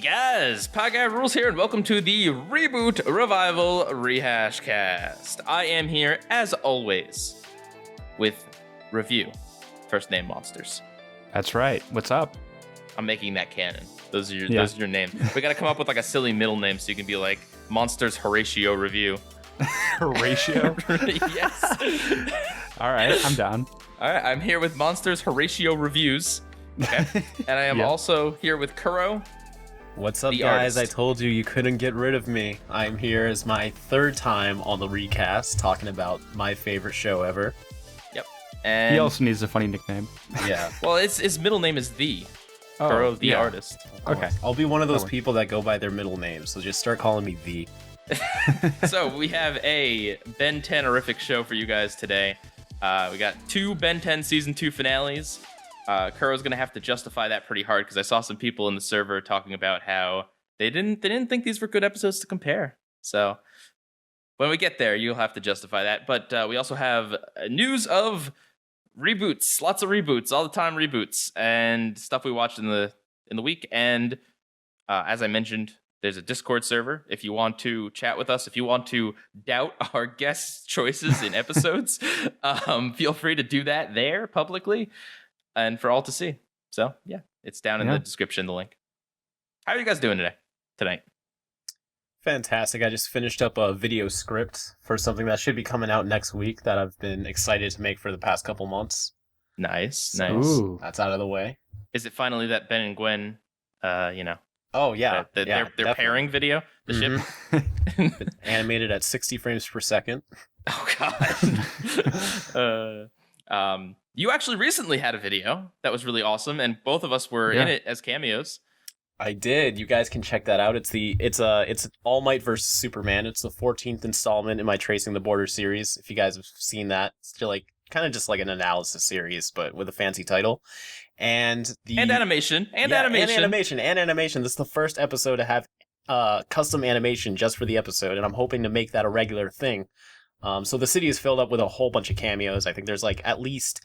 Guys, PIEGUYRULZ here, and welcome to the Reboot Revival Rehash Cast. I am here, as always, with Review, first name Monsters. That's right. What's up? I'm making that canon. Those are your names. We gotta come up with like a silly middle name so you can be like Monsters Horatio Review. Horatio? Yes. All right, I'm down. All right, I'm here with Monsters Horatio Reviews. Okay. And I am also here with Kuro. What's up, The guys? Artist. I told you couldn't get rid of me. I'm here as my third time on the recast, talking about my favorite show ever. Yep. And He also needs a funny nickname. Yeah. well, his middle name is The. Oh, Kuro the yeah. Artist. Okay. I'll be one of those That people that go by their middle names, so just start calling me The. So we have a Ben 10 horrific show for you guys today. We got two Ben 10 season 2 finales. Kuro's gonna have to justify that pretty hard because I saw some people in the server talking about how they didn't think these were good episodes to compare. So when we get there, you'll have to justify that. But we also have news of reboots, lots of reboots, all the time reboots, and stuff we watched in the week. And as I mentioned, there's a Discord server if you want to chat with us. If you want to doubt our guest choices in episodes, feel free to do that there publicly and for all to see. So, yeah, it's down in the description, the link. How are you guys doing tonight? Fantastic. I just finished up a video script for something that should be coming out next week that I've been excited to make for the past couple months. Nice. Ooh. That's out of the way. Is it finally that Ben and Gwen, Oh, yeah. their definitely. pairing video? The ship? Animated at 60 frames per second. Oh, God. You actually recently had a video that was really awesome, and both of us were in it as cameos. I did. You guys can check that out. It's All Might vs. Superman. It's the 14th installment in my Tracing the Border series. If you guys have seen that, it's kind of just like an analysis series, but with a fancy title. And Animation. Animation. This is the first episode to have custom animation just for the episode, and I'm hoping to make that a regular thing. So the city is filled up with a whole bunch of cameos. I think there's like at least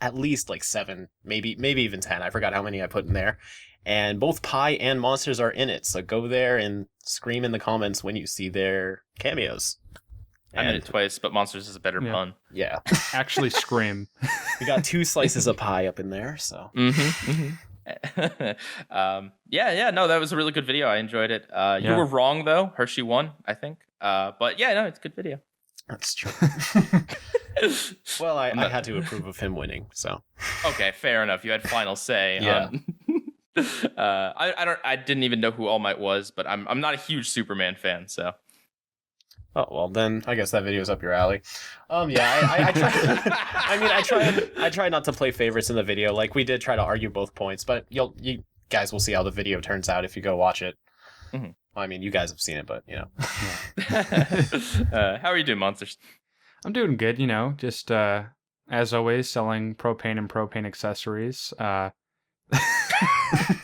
like 7, maybe even 10. I forgot how many I put in there. And both Pie and Monsters are in it. So go there and scream in the comments when you see their cameos. I meant it twice, but Monsters is a better pun. Yeah. Actually, scream. We got 2 slices of pie up in there, so. Yeah, no, that was a really good video. I enjoyed it. You were wrong, though. Hershey won, I think. But yeah, no, it's a good video. That's true. Well, I had to approve of him winning, so. Okay, fair enough. You had final say. Yeah. I didn't even know who All Might was, but I'm not a huge Superman fan, so. Oh, well, then I guess that video's up your alley. I try. I try not to play favorites in the video. Like, we did try to argue both points, but you guys will see how the video turns out if you go watch it. Mm-hmm. Well, I mean, you guys have seen it, but, How are you doing, Monsters? I'm doing good, just as always, selling propane and propane accessories. You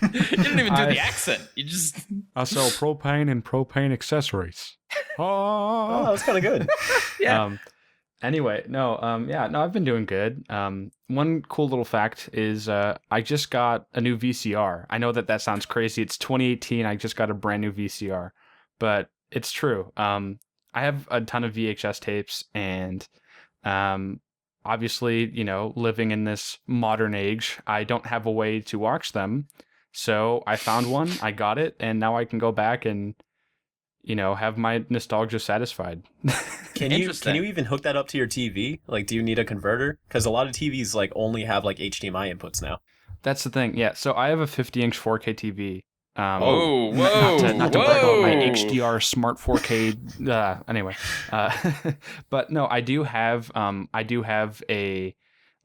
didn't even do the accent. You just... I sell propane and propane accessories. Oh, that was kind of good. Yeah. Anyway, I've been doing good. One cool little fact is I just got a new VCR. I know that sounds crazy. It's 2018. I just got a brand new VCR, but it's true. I have a ton of VHS tapes, and obviously, living in this modern age, I don't have a way to watch them. So I found one, I got it, and now I can go back and, have my nostalgia satisfied. Can you even hook that up to your TV? Like, do you need a converter? Because a lot of TVs only have HDMI inputs now. That's the thing. Yeah. So I have a 50-inch 4K TV. Whoa! Not to brag about my HDR smart 4K. Anyway, but no, I do have a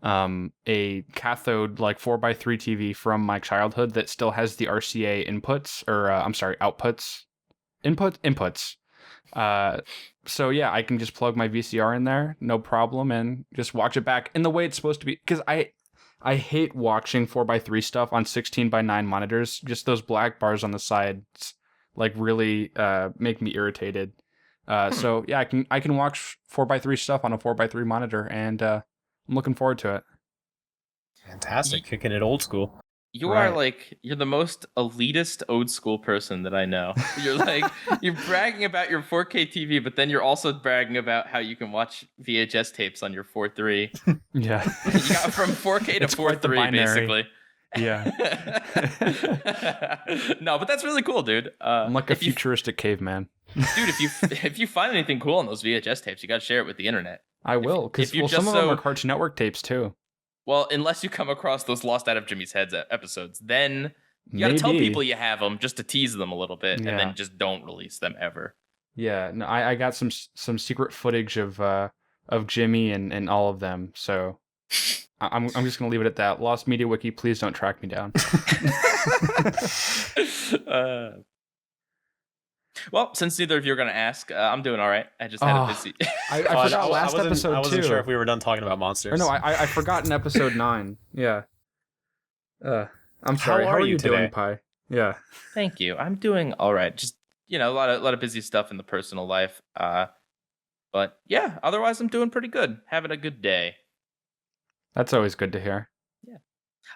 cathode 4x3 TV from my childhood that still has the RCA inputs, or outputs. Inputs. So yeah, I can just plug my VCR in there, no problem, and just watch it back in the way it's supposed to be. Because I hate watching 4x3 stuff on 16:9 monitors. Just those black bars on the sides, really make me irritated. So yeah, I can watch 4x3 stuff on a 4x3 monitor, and I'm looking forward to it. Fantastic, kicking it old school. You Right. are like, you're the most elitist old school person that I know. You're like, you're bragging about your 4K TV, but then you're also bragging about how you can watch VHS tapes on your 4.3. Yeah. You got from 4K to It's quite the 4.3, binary. basically. Yeah. No, but that's really cool, dude. I'm like a if you- futuristic caveman. dude, if you find anything cool on those VHS tapes, you got to share it with the internet. I will, because if you some just of them so- are Cartoon Network tapes too. Well, unless you come across those Lost Out of Jimmy's Heads episodes, then you got to tell Maybe. people you have them just to tease them a little bit, and Yeah. then just don't release them ever. Yeah, no, I got some secret footage of Jimmy and all of them. So I'm just gonna leave it at that. Lost Media Wiki, please don't track me down. Well, since neither of you are going to ask, I'm doing all right. I just had a busy. I Oh, forgot last episode I wasn't too. sure if we were done talking about monsters. Or no, I forgot in episode 9. Yeah. I'm sorry. How How are are you you doing, today? Pi? Yeah. Thank you. I'm doing all right. Just a lot of busy stuff in the personal life. But yeah, otherwise I'm doing pretty good. Having a good day. That's always good to hear.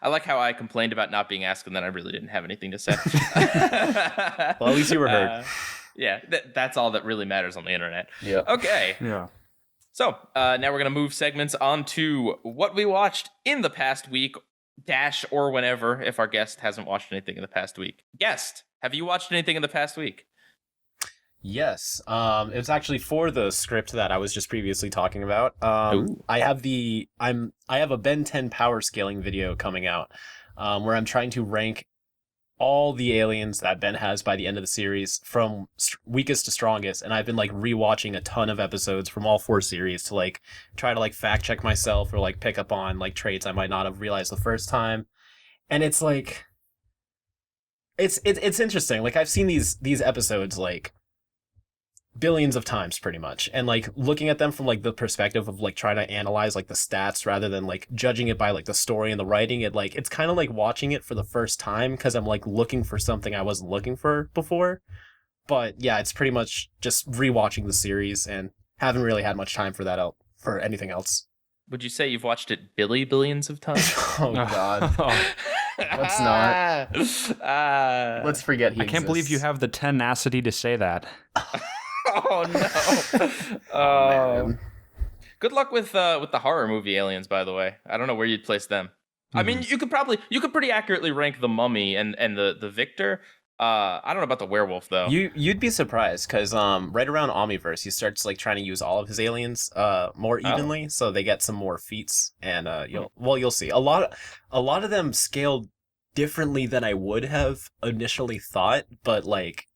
I like how I complained about not being asked and then I really didn't have anything to say. Well, at least you were heard. Yeah, that's all that really matters on the internet. Yeah. Okay. Yeah. So now we're going to move segments on to what we watched in the past week, or whenever, if our guest hasn't watched anything in the past week. Guest, have you watched anything in the past week? Yes. It was actually for the script that I was just previously talking about. Ooh. I have a Ben 10 power scaling video coming out, where I'm trying to rank all the aliens that Ben has by the end of the series from weakest to strongest, and I've been like rewatching a ton of episodes from all 4 series to like try to like fact check myself or like pick up on like traits I might not have realized the first time. And it's like it's interesting. Like I've seen these episodes like billions of times pretty much, and like looking at them from like the perspective of like trying to analyze like the stats rather than like judging it by like the story and the writing, it's kind of like watching it for the first time because I'm like looking for something I wasn't looking for before. But yeah, it's pretty much just rewatching the series and haven't really had much time for that for anything else. Would you say you've watched it billions of times? Oh god. Let's not. Let's forget he I can't believe you have the tenacity to say that. Oh no! Man. Good luck with the horror movie aliens. By the way, I don't know where you'd place them. I mean, you could pretty accurately rank the Mummy and the Victor. I don't know about the werewolf though. You'd be surprised because right around Omniverse he starts like trying to use all of his aliens more evenly, so they get some more feats, and you'll see a lot of them scaled differently than I would have initially thought, but like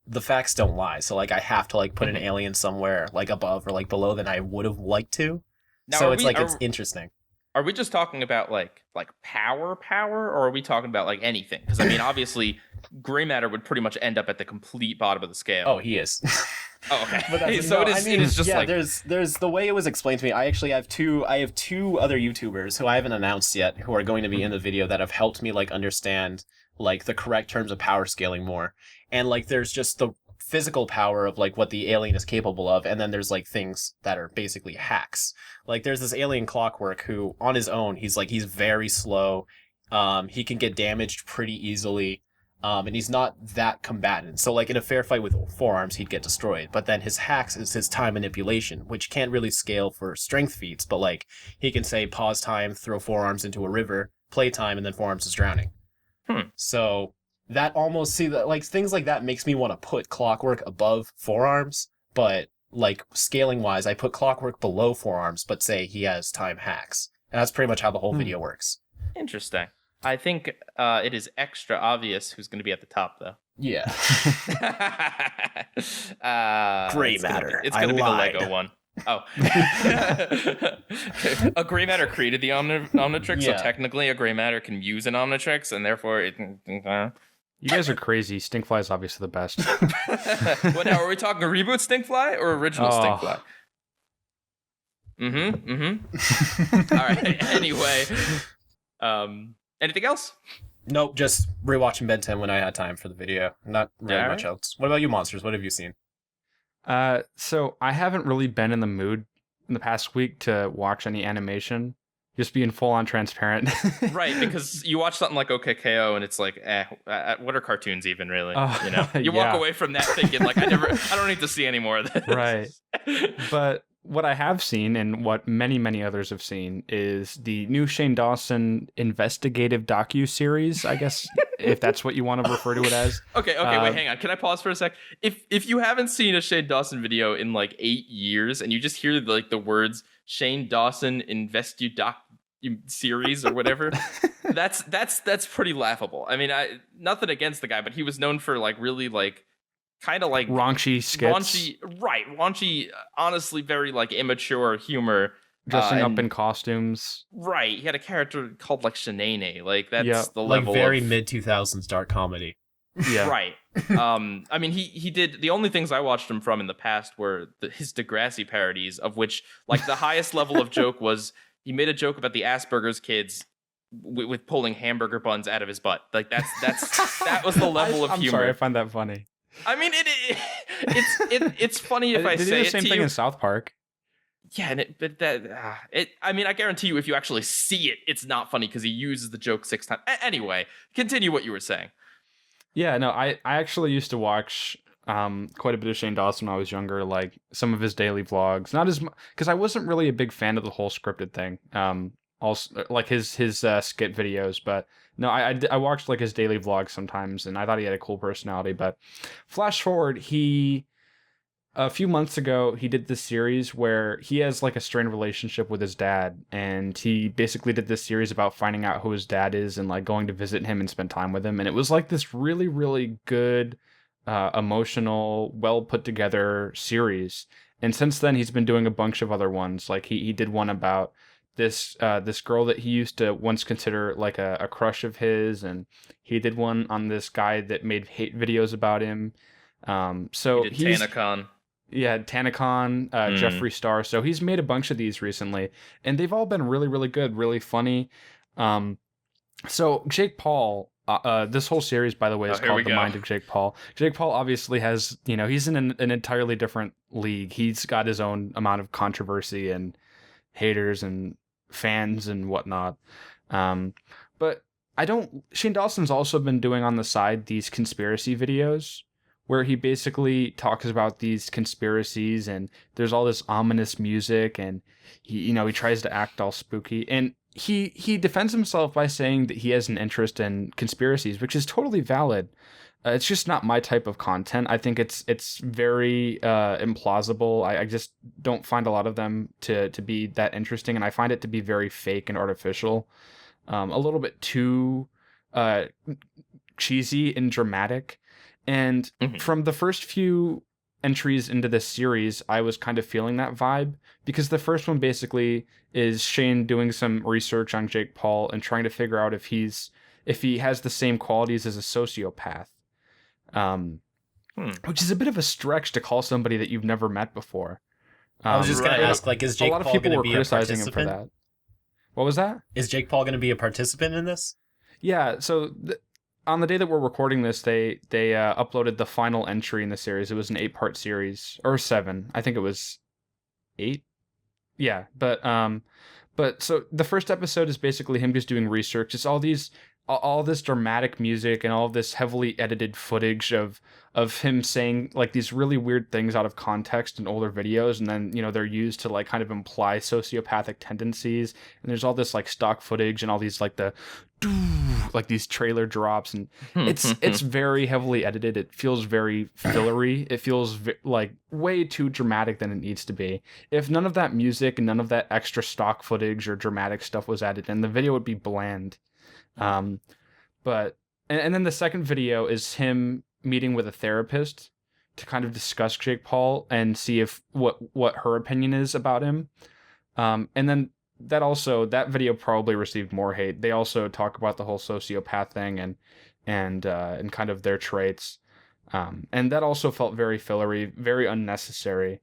the facts don't lie. So like I have to like put an alien somewhere like above or like below than I would have liked to. Now, So it's interesting. Are we just talking about like power, or are we talking about like anything? Because I mean, obviously, gray matter would pretty much end up at the complete bottom of the scale. Oh, he is. Oh, okay. But that's, So no, it is just yeah, like there's the way it was explained to me. I actually have two other YouTubers who I haven't announced yet who are going to be in the video that have helped me like understand like the correct terms of power scaling more. And like there's just the physical power of like what the alien is capable of, and then there's like things that are basically hacks. Like there's this alien Clockwork who on his own he's very slow. He can get damaged pretty easily. And he's not that combatant. So like in a fair fight with forearms, he'd get destroyed. But then his hacks is his time manipulation, which can't really scale for strength feats. But like he can say pause time, throw forearms into a river, play time, and then forearms is drowning. So that almost like things like that makes me want to put Clockwork above forearms. But like scaling wise, I put Clockwork below forearms, but say he has time hacks. And that's pretty much how the whole video works. interesting. I think it is extra obvious who's going to be at the top, though. Yeah. Gray matter. It's going to be lied. the Lego one. Oh. A gray matter created the Omnitrix, Yeah. so technically a gray matter can use an Omnitrix, and therefore it can... You guys are crazy. Stinkfly is obviously the best. What now, are we talking a reboot Stinkfly or original Stinkfly? All right, anyway. Anything else? Nope, just rewatching Ben 10 when I had time for the video. Not really All much right. else. What about you, Monsters? What have you seen? So I haven't really been in the mood in the past week to watch any animation Just being full on transparent. Right, because you watch something like OKKO and it's like, what are cartoons even really? You walk away from that thinking like, I don't need to see any more of this. Right. But what I have seen, and what many, many others have seen, is the new Shane Dawson investigative docu-series, I guess, if that's what you want to refer to it as. Okay, wait, hang on. Can I pause for a sec? If you haven't seen a Shane Dawson video in like 8 years, and you just hear like the words Shane Dawson doc series or whatever, that's pretty laughable. I mean, nothing against the guy, but he was known for like really like kind of like raunchy skits, raunchy, honestly very like immature humor, dressing up in costumes. Right, he had a character called like Shanae, like that's the level like very of mid 2000s dark comedy. Yeah, right. I mean, he did, the only things I watched him from in the past were his Degrassi parodies, of which like the highest level of joke was he made a joke about the Asperger's kids with pulling hamburger buns out of his butt. Like that was the level of humor. I'm sorry, I find that funny. I mean, it's funny if I say it to you. They do the same thing in South Park. Yeah, I mean, I guarantee you, if you actually see it, it's not funny because he uses the joke 6 times. Anyway, continue what you were saying. Yeah, no, I actually used to watch quite a bit of Shane Dawson when I was younger, like some of his daily vlogs. Not as much, because I wasn't really a big fan of the whole scripted thing. Also like his skit videos, but no, I watched like his daily vlogs sometimes, and I thought he had a cool personality. But flash forward, a few months ago, he did this series where he has like a strained relationship with his dad, and he basically did this series about finding out who his dad is and like going to visit him and spend time with him. And it was like this really, really good, emotional, well put together series. And since then, he's been doing a bunch of other ones. Like he did one about this girl that he used to once consider like a crush of his, and he did one on this guy that made hate videos about him. So he did Tanacon. Yeah, Tanacon, Jeffree Star. So he's made a bunch of these recently, and they've all been really, really good, really funny. So Jake Paul, this whole series, by the way, is called The Mind of Jake Paul. Jake Paul obviously has, he's in an entirely different league. He's got his own amount of controversy and haters and fans and whatnot. But Shane Dawson's also been doing on the side these conspiracy videos, where he basically talks about these conspiracies, and there's all this ominous music, and he tries to act all spooky, and he defends himself by saying that he has an interest in conspiracies, which is totally valid. It's just not my type of content. I think it's very implausible. I just don't find a lot of them to be that interesting, and I find it to be very fake and artificial, a little bit too cheesy and dramatic. And from the first few entries into this series, I was kind of feeling that vibe, because the first one basically is Shane doing some research on Jake Paul and trying to figure out if he has the same qualities as a sociopath, which is a bit of a stretch to call somebody that you've never met before. I was just going to ask, like, is Jake Paul going to be a participant? Him for that. What was that? Is Jake Paul going to be a participant in this? Yeah, so on the day that we're recording this, they uploaded the final entry in the series. It was an 8-part series, or 7. I think it was 8. Yeah, but so the first episode is basically him just doing research. It's all this dramatic music and all of this heavily edited footage of him saying like these really weird things out of context in older videos, and then they're used to like kind of imply sociopathic tendencies. And there's all this like stock footage and all these like these trailer drops, and it's very heavily edited. It feels very fillery. It feels like way too dramatic than it needs to be. If none of that music and none of that extra stock footage or dramatic stuff was added in, the video would be bland. But then the second video is him meeting with a therapist to kind of discuss Jake Paul and see if what her opinion is about him. And then that video probably received more hate. They also talk about the whole sociopath thing and kind of their traits. And that also felt very fillery, very unnecessary.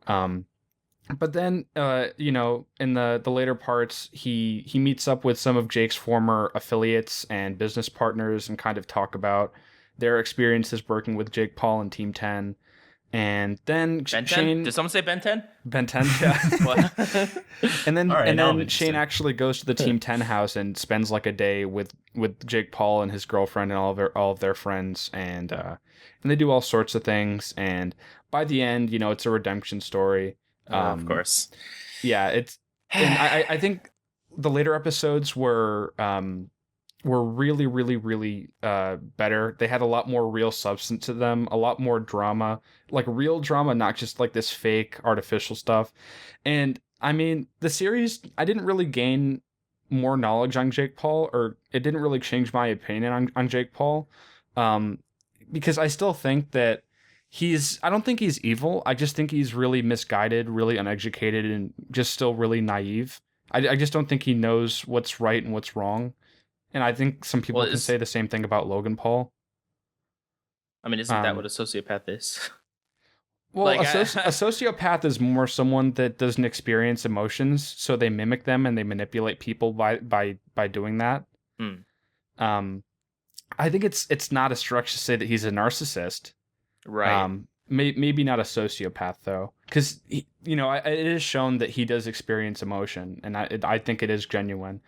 But then, in the later parts, he meets up with some of Jake's former affiliates and business partners and kind of talk about their experiences working with Jake Paul and Team 10. And then Ben 10? Shane, Did someone say Ben 10? Ben 10, yeah. What? And then All right, and now I'm then Shane interested. actually goes to the Team 10 house and spends like a day with Jake Paul and his girlfriend and all of their friends, and they do all sorts of things. And by the end, it's a redemption story. Of course. Yeah, and I think the later episodes were really, really, really better. They had a lot more real substance to them, a lot more drama, like real drama, not just like this fake artificial stuff. And I mean, the series, I didn't really gain more knowledge on Jake Paul, or it didn't really change my opinion on Jake Paul, um, because I still think that I don't think he's evil. I just think he's really misguided, really uneducated, and just still really naive. I just don't think he knows what's right and what's wrong. And I think some people Well, can say the same thing about Logan Paul. I mean, isn't that what a sociopath is? Well, Like, a sociopath is more someone that doesn't experience emotions, so they mimic them and they manipulate people by doing that. Hmm. I think it's not a stretch to say that he's a narcissist. Right. Maybe not a sociopath though, because it is shown that he does experience emotion, and I think it is genuine.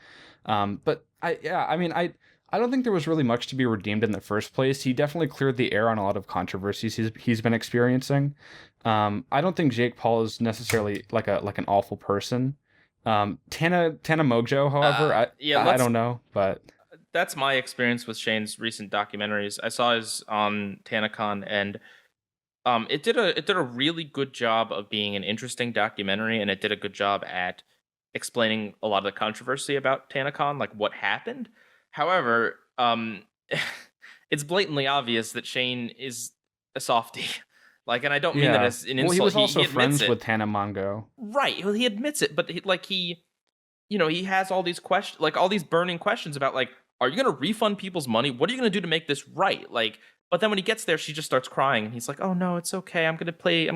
But I don't think there was really much to be redeemed in the first place. He definitely cleared the air on a lot of controversies he's been experiencing. I don't think Jake Paul is necessarily like an awful person. Tana Mojo, however, I don't know, but that's my experience with Shane's recent documentaries. I saw his on TanaCon, and it did a really good job of being an interesting documentary, and it did a good job at explaining a lot of the controversy about TanaCon, like what happened. However, it's blatantly obvious that Shane is a softie. Like, and I don't mean that as an insult. Well, he was also he friends it. with Tana Mongo. Right. Well, he admits it, but he has all these questions, like all these burning questions about, like, are you going to refund people's money? What are you going to do to make this right? Like, but then when he gets there, she just starts crying, and he's like, "Oh no, it's okay. I'm gonna play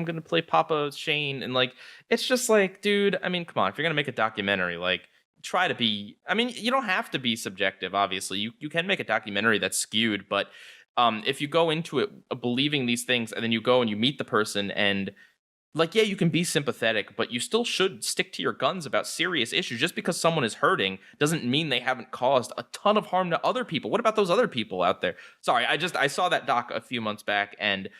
Papa Shane." And like, it's just like, dude, I mean, come on. If you're gonna make a documentary, like, try to be. I mean, you don't have to be subjective. Obviously, you can make a documentary that's skewed, but if you go into it believing these things, and then you go and you meet the person, and like, yeah, you can be sympathetic, but you still should stick to your guns about serious issues. Just because someone is hurting doesn't mean they haven't caused a ton of harm to other people. What about those other people out there? Sorry, I saw that doc a few months back, and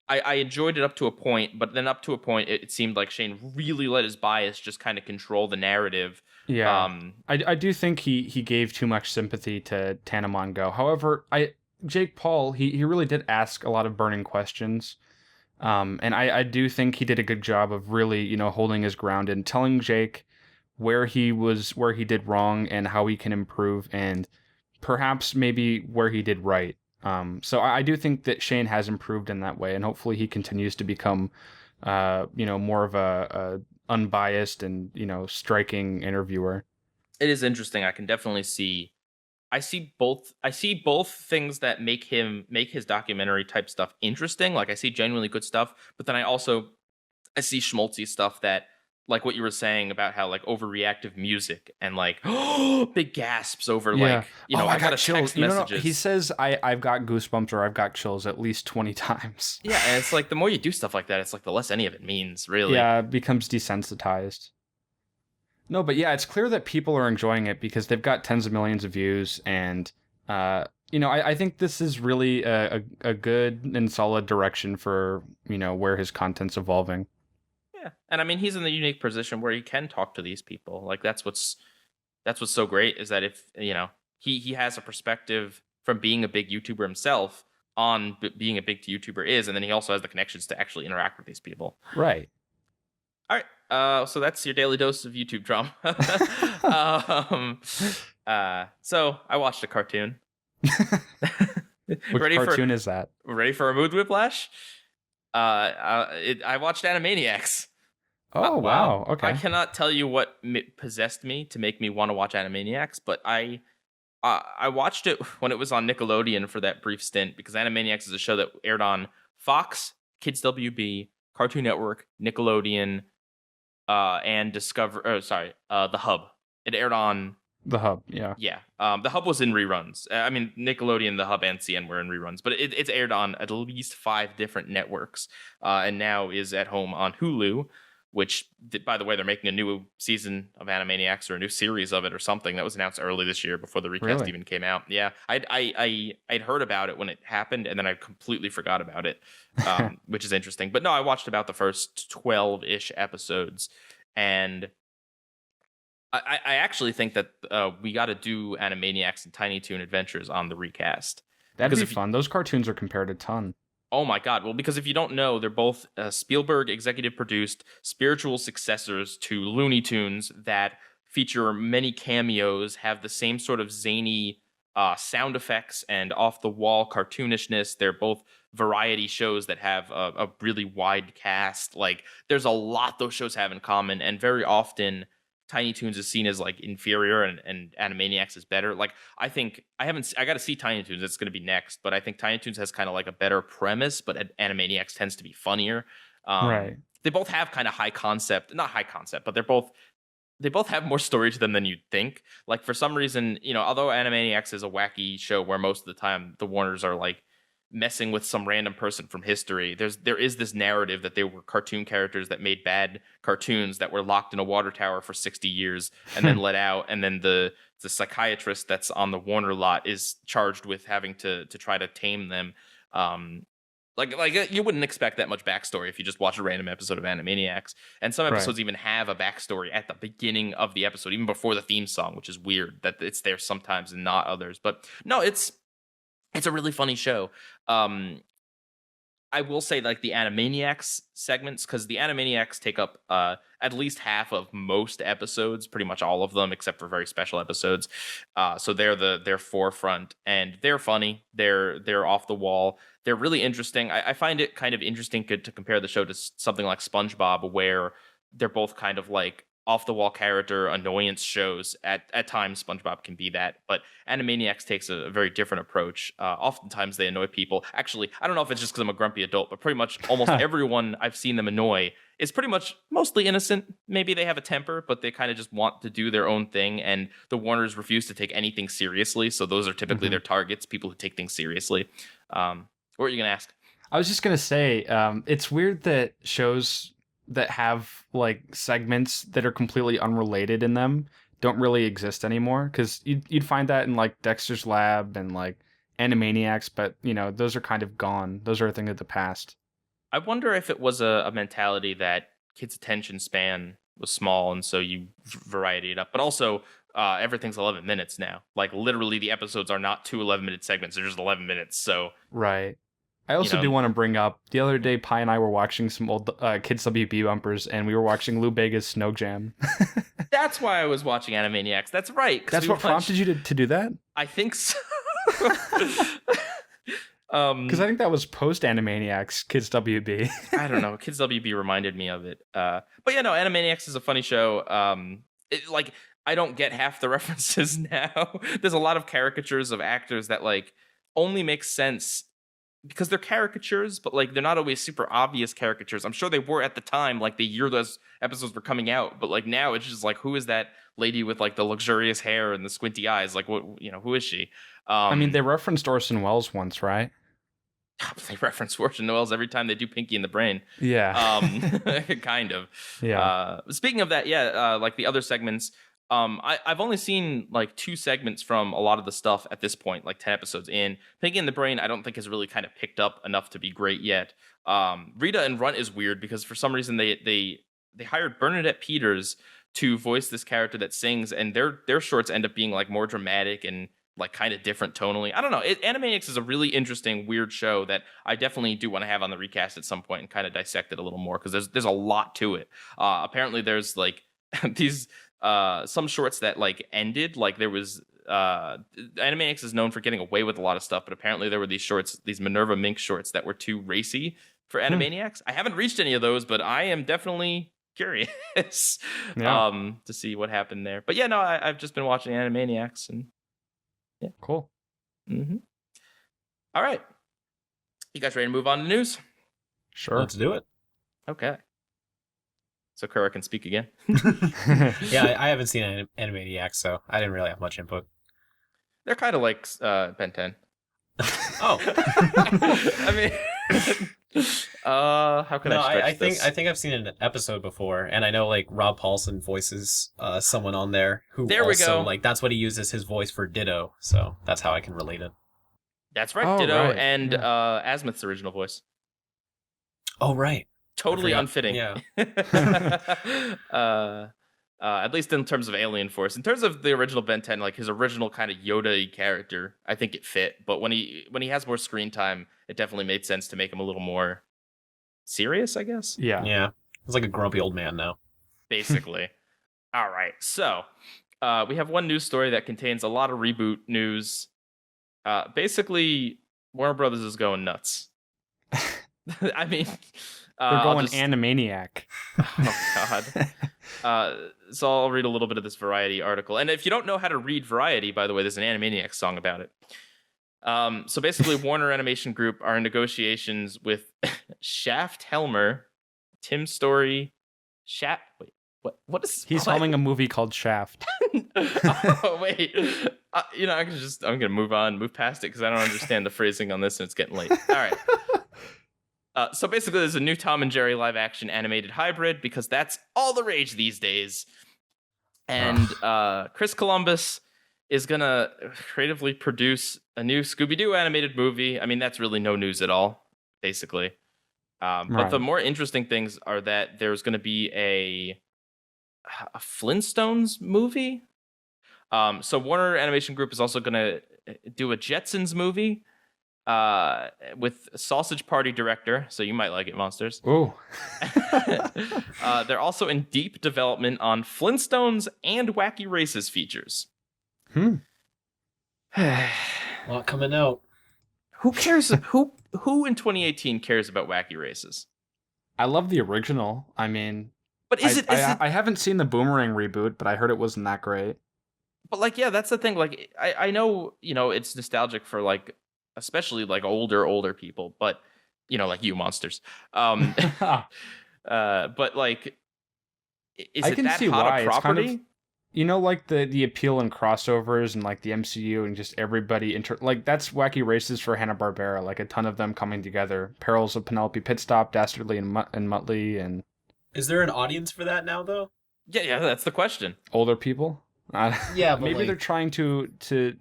I enjoyed it up to a point, but then up to a point, it seemed like Shane really let his bias just kind of control the narrative. Yeah, I do think he gave too much sympathy to Tana Mongo. However, Jake Paul, he really did ask a lot of burning questions. And I do think he did a good job of really, holding his ground and telling Jake where he did wrong and how he can improve, and perhaps maybe where he did right. So I do think that Shane has improved in that way, and hopefully he continues to become, more of a unbiased and, striking interviewer. It is interesting. I can definitely see. I see both things that make his documentary type stuff interesting. Like, I see genuinely good stuff, but then I see schmaltzy stuff that, like what you were saying about how, like, overreactive music and like big gasps over like, I got chills. text messages. He says I've got goosebumps or I've got chills at least 20 times. Yeah, and it's like the more you do stuff like that, it's like the less any of it means, really. Yeah, it becomes desensitized. No, but yeah, it's clear that people are enjoying it because they've got tens of millions of views, and I think this is really a good and solid direction for where his content's evolving. Yeah, and I mean, he's in the unique position where he can talk to these people. Like, that's what's so great, is that if he has a perspective from being a big YouTuber himself on being a big YouTuber is, and then he also has the connections to actually interact with these people. Right. All right. So that's your daily dose of YouTube drama. So I watched a cartoon. Which cartoon is that? Ready for a mood whiplash? I watched Animaniacs. Oh, wow. Okay. I cannot tell you what possessed me to make me want to watch Animaniacs, but I watched it when it was on Nickelodeon for that brief stint, because Animaniacs is a show that aired on Fox, Kids WB, Cartoon Network, Nickelodeon, and The Hub. It aired on The Hub, yeah. Yeah. The Hub was in reruns. I mean, Nickelodeon, the Hub, and CN were in reruns, but it's aired on at least 5 different networks, and now is at home on Hulu, which, by the way, they're making a new season of Animaniacs or a new series of it or something that was announced early this year before the recast even came out. Yeah, I'd heard about it when it happened, and then I completely forgot about it, which is interesting. But no, I watched about the first 12-ish episodes, and I actually think that we got to do Animaniacs and Tiny Toon Adventures on the recast. That'd be fun. Those cartoons are compared a ton. Oh my God. Well, because if you don't know, they're both Spielberg executive produced spiritual successors to Looney Tunes that feature many cameos, have the same sort of zany sound effects and off the wall cartoonishness. They're both variety shows that have a really wide cast. Like, there's a lot those shows have in common, and very often Tiny Toons is seen as like inferior and Animaniacs is better. Like, I got to see Tiny Toons. It's going to be next, but I think Tiny Toons has kind of like a better premise, but Animaniacs tends to be funnier. Right. They both have kind of not high concept, but they both have more story to them than you'd think. Like, for some reason, although Animaniacs is a wacky show where most of the time the Warners are like messing with some random person from history, there is this narrative that they were cartoon characters that made bad cartoons that were locked in a water tower for 60 years and then let out, and then the psychiatrist that's on the Warner lot is charged with having to try to tame them. Like you wouldn't expect that much backstory if you just watch a random episode of Animaniacs. And some episodes even have a backstory at the beginning of the episode, even before the theme song, which is weird that it's there sometimes and not others. But no, it's a really funny show. I will say, like, the Animaniacs segments, because the Animaniacs take up at least half of most episodes, pretty much all of them, except for very special episodes. So they're their forefront, and they're funny. They're off the wall. They're really interesting. I find it kind of interesting to compare the show to something like SpongeBob, where they're both kind of like off the wall character annoyance shows. At times SpongeBob can be that, but Animaniacs takes a very different approach. Oftentimes they annoy people. Actually, I don't know if it's just because I'm a grumpy adult, but pretty much almost everyone I've seen them annoy is pretty much mostly innocent. Maybe they have a temper, but they kind of just want to do their own thing, and the Warners refuse to take anything seriously, so those are typically their targets, people who take things seriously. What were you gonna ask? I was just gonna say, it's weird that shows that have like segments that are completely unrelated in them don't really exist anymore, because you'd find that in like Dexter's Lab and like Animaniacs, but those are kind of gone. Those are a thing of the past. I wonder if it was a mentality that kids' attention span was small, and so you variety it up, but also everything's 11 minutes now. Like, literally the episodes are not 2 11-minute segments, they're just 11 minutes. So right. I also do want to bring up, the other day, Pi and I were watching some old Kids WB bumpers, and we were watching Lou Bega's Snow Jam. That's why I was watching Animaniacs. That's right. That's what prompted you to do that? I think so. Because I think that was post Animaniacs, Kids WB. I don't know. Kids WB reminded me of it. But yeah, no, Animaniacs is a funny show. I don't get half the references now. There's a lot of caricatures of actors that like only make sense because they're caricatures, but like they're not always super obvious caricatures. I'm sure they were at the time, like the year those episodes were coming out, but like now it's just like, who is that lady with like the luxurious hair and the squinty eyes? Like, what, who is she? I mean, they referenced Orson Welles once, right? They reference Orson Welles every time they do Pinky in the Brain. Yeah. Kind of. Yeah. Speaking of that, like the other segments, I've only seen like 2 segments from a lot of the stuff at this point, like 10 episodes in. Pinky in the Brain, I don't think has really kind of picked up enough to be great yet. Rita and Runt is weird because for some reason they hired Bernadette Peters to voice this character that sings, and their shorts end up being like more dramatic and like kind of different tonally. I don't know. Animaniacs is a really interesting, weird show that I definitely do want to have on the recast at some point and kind of dissect it a little more, because there's a lot to it. Apparently there's like these some shorts that like ended, like there was Animaniacs is known for getting away with a lot of stuff, but apparently there were these shorts, these Minerva Mink shorts that were too racy for Animaniacs. I haven't reached any of those, but I am definitely curious to see what happened there. But yeah, no, I've just been watching Animaniacs, and yeah, cool. All right, you guys ready to move on to news? Sure, let's do it. Okay. so Kuro can speak again. Yeah, I haven't seen Animaniacs, so I didn't really have much input. They're kind of like Ben 10. Oh. I mean, how can I stretch this? I think I've seen an episode before, and I know like Rob Paulson voices someone on there who There we also go. like that's what he uses his voice for Ditto, so that's how I can relate it. That's right, Oh, Ditto, right. and Yeah. Azimuth's original voice. Oh right. Totally forgot. unfitting. Yeah. At least in terms of Alien Force. In terms of the original Ben 10, like his original kind of Yoda character, I think it fit. But when he has more screen time, it definitely made sense to make him a little more serious, I guess. Yeah. Yeah. He's like a grumpy old man now. Basically. All right. So we have one news story that contains a lot of reboot news. Basically, Warner Brothers is going nuts. I mean, They're going Animaniac. Oh God. So I'll read a little bit of this Variety article. And if you don't know how to read Variety, by the way, there's an Animaniacs song about it. So basically, Warner Animation Group are in negotiations with Shaft Helmer, Tim Story, Shaft. Wait, what is? He's filming a movie called Shaft. Oh wait, I'm gonna move past it because I don't understand the phrasing on this, and it's getting late. All right. So basically, there's a new Tom and Jerry live-action animated hybrid because that's all the rage these days. And Chris Columbus is going to creatively produce a new Scooby-Doo animated movie. I mean, that's really no news at all, basically. But the more interesting things are that there's going to be a Flintstones movie. So Warner Animation Group is also going to do a Jetsons movie. With Sausage Party director, so you might like it, Monsters. Ooh. They're also in deep development on Flintstones and Wacky Races features. A lot coming out. Who cares? Who in 2018 cares about Wacky Races? I love the original. I mean, But is it? I haven't seen the Boomerang reboot, but I heard it wasn't that great. But like, yeah, that's the thing. Like, I know, it's nostalgic for like, especially like older people, but like you Monsters. But like, is I it can that see hot why. a It's kind property? of, like the appeal in crossovers and like the MCU and just everybody like that's Wacky Races for Hanna-Barbera, like a ton of them coming together. Perils of Penelope Pitstop, Dastardly and Muttley, and Is there an audience for that now though? Yeah, that's the question. older people. Yeah, but maybe like, they're trying to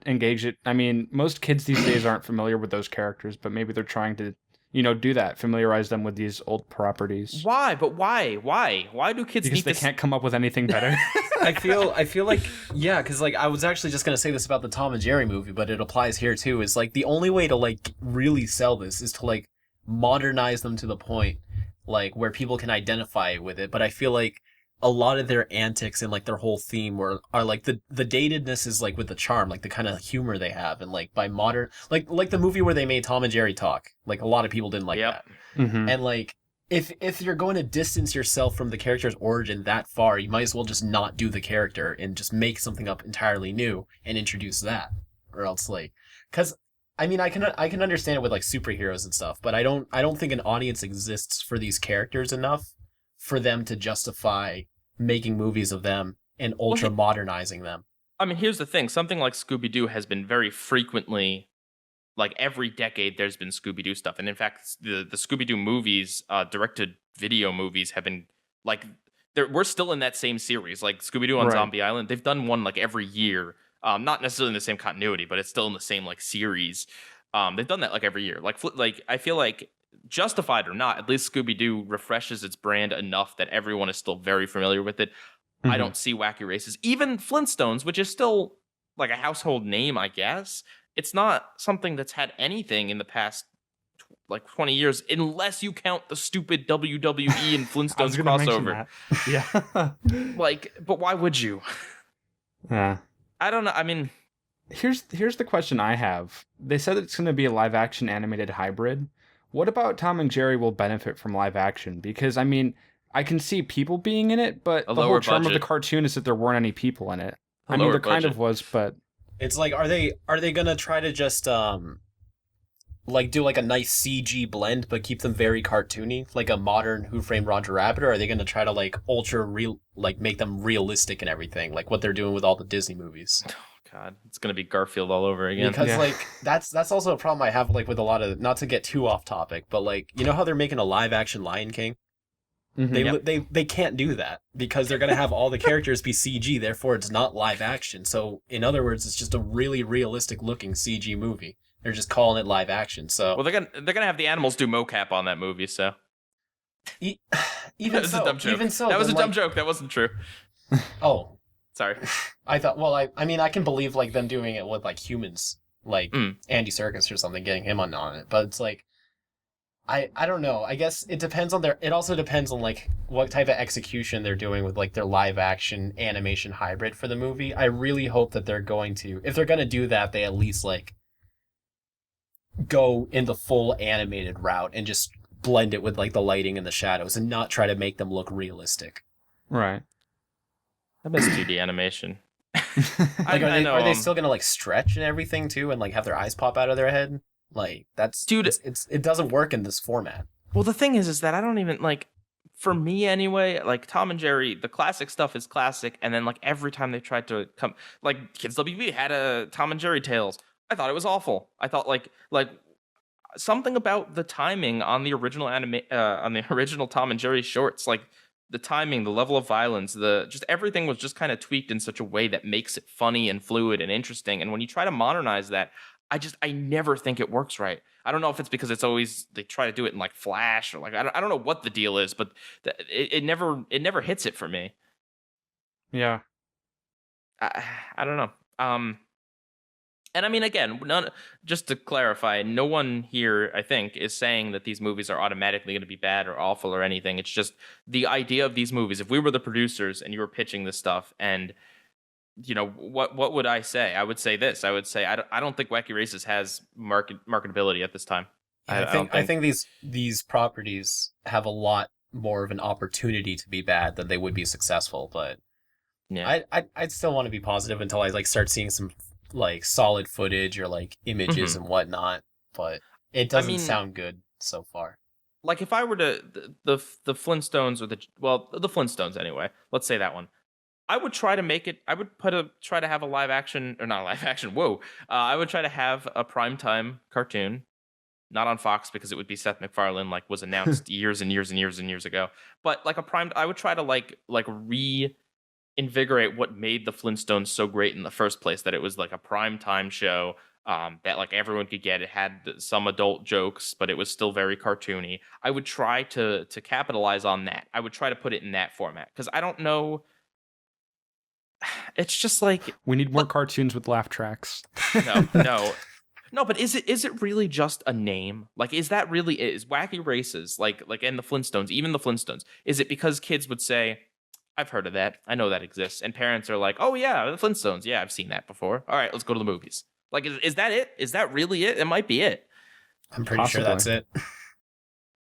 engage it. I mean, most kids these days aren't familiar with those characters, but maybe they're trying to, do that, familiarize them with these old properties. Why? But why? Why do kids Because need they can't come up with anything better. I feel like yeah, because like I was actually just gonna say this about the Tom and Jerry movie, but it applies here too. Is like the only way to like really sell this is to like modernize them to the point like where people can identify with it. But I feel like a lot of their antics and like their whole theme are like the datedness is like with the charm, like the kind of humor they have, and like by modern like the movie where they made Tom and Jerry talk, like a lot of people didn't like that. Mm-hmm. And like if you're going to distance yourself from the character's origin that far, you might as well just not do the character and just make something up entirely new and introduce that, or else like, because I mean I can understand it with like superheroes and stuff, but I don't think an audience exists for these characters enough for them to justify making movies of them and ultra modernizing them. I mean, here's the thing. Something like Scooby-Doo has been very frequently, like every decade there's been Scooby-Doo stuff. And in fact, the Scooby-Doo movies, direct-to-video movies have been, like, we're still in that same series. Like Scooby-Doo on Zombie Island, they've done one like every year. Not necessarily in the same continuity, but it's still in the same like series. They've done that like every year. Like I feel like, justified or not, at least Scooby-Doo refreshes its brand enough that everyone is still very familiar with it. Mm-hmm. I don't see Wacky Races. Even Flintstones, which is still like a household name, I guess, it's not something that's had anything in the past like 20 years, unless you count the stupid WWE and Flintstones crossover. Yeah. Like, but why would you? Yeah. I don't know. I mean, here's the question I have. They said it's going to be a live action animated hybrid. What about Tom and Jerry will benefit from live action? Because, I mean, I can see people being in it, but the whole charm of the cartoon is that there weren't any people in it. I mean, there kind of was, but... It's like, are they going to try to just, like do like a nice CG blend, but keep them very cartoony, like a modern Who Framed Roger Rabbit, or are they going to try to like ultra real, like make them realistic and everything, like what they're doing with all the Disney movies? Oh God, it's gonna be Garfield all over again. Because like that's also a problem I have like with a lot of, not to get too off topic, but like you know how they're making a live action Lion King? They can't do that because they're gonna have all the characters be CG, therefore it's not live action. So in other words, it's just a really realistic looking CG movie. They're just calling it live action. So well, they're gonna have the animals do mocap on that movie. So even so, that was a dumb joke. That wasn't true. Oh, sorry. I thought. Well, I mean, I can believe like them doing it with like humans, like Andy Serkis or something, getting him on it. But it's like, I don't know. I guess it depends on their. It also depends on like what type of execution they're doing with like their live action animation hybrid for the movie. I really hope that they're going to, if they're going to do that, they at least like go in the full animated route and just blend it with like the lighting and the shadows and not try to make them look realistic. Right. I miss 2D animation. Like, are they still gonna like stretch and everything too, and like have their eyes pop out of their head? Like that's dude, it doesn't work in this format. Well, the thing is that I don't even like. For me anyway, like Tom and Jerry, the classic stuff is classic, and then like every time they tried to come, like Kids WB had a Tom and Jerry Tales. I thought it was awful. I thought like something about the timing on the original on the original Tom and Jerry shorts, like the timing, the level of violence, just everything was just kind of tweaked in such a way that makes it funny and fluid and interesting. And when you try to modernize that, I never think it works right. I don't know if it's because it's always they try to do it in like Flash or like I don't know what the deal is, but it never hits it for me. Yeah, I don't know. And I mean, again, just to clarify, no one here, I think, is saying that these movies are automatically going to be bad or awful or anything. It's just the idea of these movies. If we were the producers and you were pitching this stuff, and you know, what would I say? I would say this. I would say I don't think Wacky Races has marketability at this time. I think these properties have a lot more of an opportunity to be bad than they would be successful. But yeah, I'd still want to be positive until I like start seeing some like solid footage or like images and whatnot, but it doesn't sound good so far. Like if I were to the Flintstones or the Flintstones anyway, let's say that one, I would try to make it. I would try to have a live action or not a live action. Whoa, I would try to have a primetime cartoon, not on Fox because it would be Seth MacFarlane, like was announced years and years and years and years ago. But like I would try to like reinvigorate what made the Flintstones so great in the first place, that it was like a primetime show that like everyone could get. It had some adult jokes, but it was still very cartoony. I would try to capitalize on that. I would try to put it in that format because I don't know. It's just like we need more cartoons with laugh tracks. No, but is it really just a name? Like, is that really is Wacky Races like in the Flintstones, even the Flintstones? Is it because kids would say, I've heard of that, I know that exists, and parents are like, oh yeah, the Flintstones, yeah, I've seen that before. All right, let's go to the movies. Like, is that it? Is that really it? It might be it. I'm pretty sure that's it.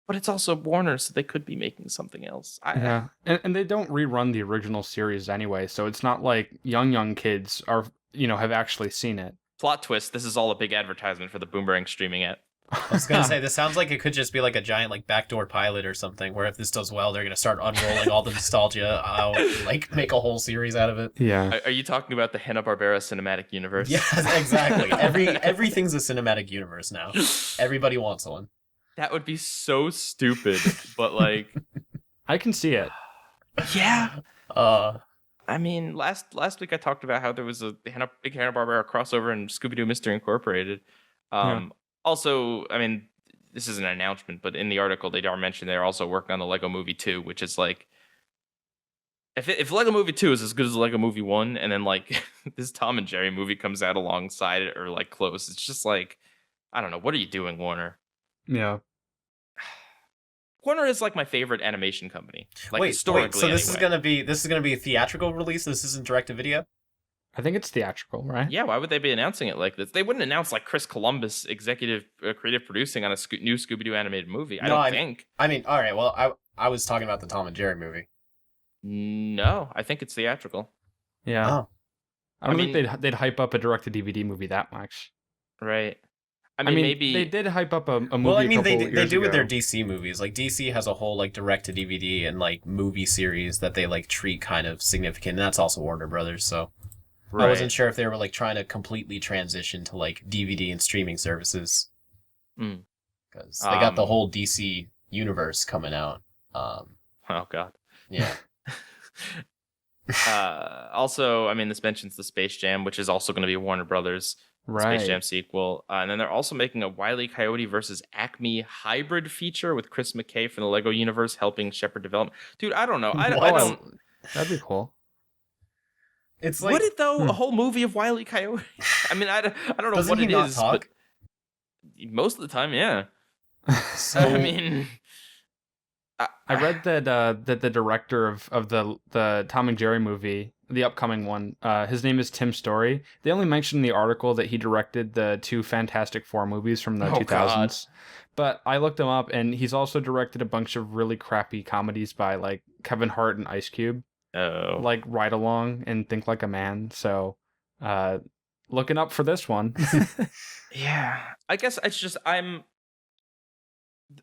But it's also Warner, so they could be making something else. Yeah, and they don't rerun the original series anyway, so it's not like young kids are have actually seen it. Plot twist: this is all a big advertisement for the Boomerang streaming it. I was gonna say, this sounds like it could just be like a giant like backdoor pilot or something, where if this does well, they're gonna start unrolling all the nostalgia out, like make a whole series out of it. Yeah. Are you talking about the Hanna-Barbera cinematic universe? Yes, exactly. Everything's a cinematic universe now. Everybody wants one. That would be so stupid, but like, I can see it. Yeah. I mean, last week I talked about how there was a big Hanna-Barbera crossover in Scooby-Doo Mystery Incorporated. Also, I mean, this is an announcement, but in the article they are mentioned they're also working on the Lego Movie 2, which is like, if Lego Movie 2 is as good as Lego Movie 1, and then like this Tom and Jerry movie comes out alongside it or like close, it's just like, I don't know, what are you doing, Warner? Yeah. Warner is like my favorite animation company. Like wait, historically. So this anyway. is gonna be a theatrical release. This isn't direct to video. I think it's theatrical, right? Yeah, why would they be announcing it like this? They wouldn't announce like Chris Columbus executive creative producing on a new Scooby-Doo animated movie. I don't think. I mean, all right. Well, I was talking about the Tom and Jerry movie. No, I think it's theatrical. Yeah. Oh. I don't think they'd hype up a direct to DVD movie that much. Right. I mean, maybe they did hype up a movie. Well, I mean, a couple they years do with ago. their DC movies. Like DC has a whole like direct to DVD and like movie series that they like treat kind of significant. And that's also Warner Brothers. So Right. I wasn't sure if they were like trying to completely transition to like DVD and streaming services because they got the whole DC universe coming out. Oh God. Yeah. Also, I mean, this mentions the Space Jam, which is also going to be Warner Brothers Right. Space Jam sequel, and then they're also making a Wiley Coyote versus Acme hybrid feature with Chris McKay from the Lego Universe helping shepherd development. Dude, I don't know. I don't. That'd be cool. It's like Would it though? A whole movie of Wiley Coyote? I mean, I don't know doesn't what he it not is, talk? but most of the time, yeah. So I mean, I read that the director of the Tom and Jerry movie, the upcoming one, his name is Tim Story. They only mentioned in the article that he directed the 2 Fantastic Four movies from the 2000s. God. But I looked him up, and he's also directed a bunch of really crappy comedies by like Kevin Hart and Ice Cube, like Ride Along and Think Like a Man. So, looking up for this one. yeah. I guess it's just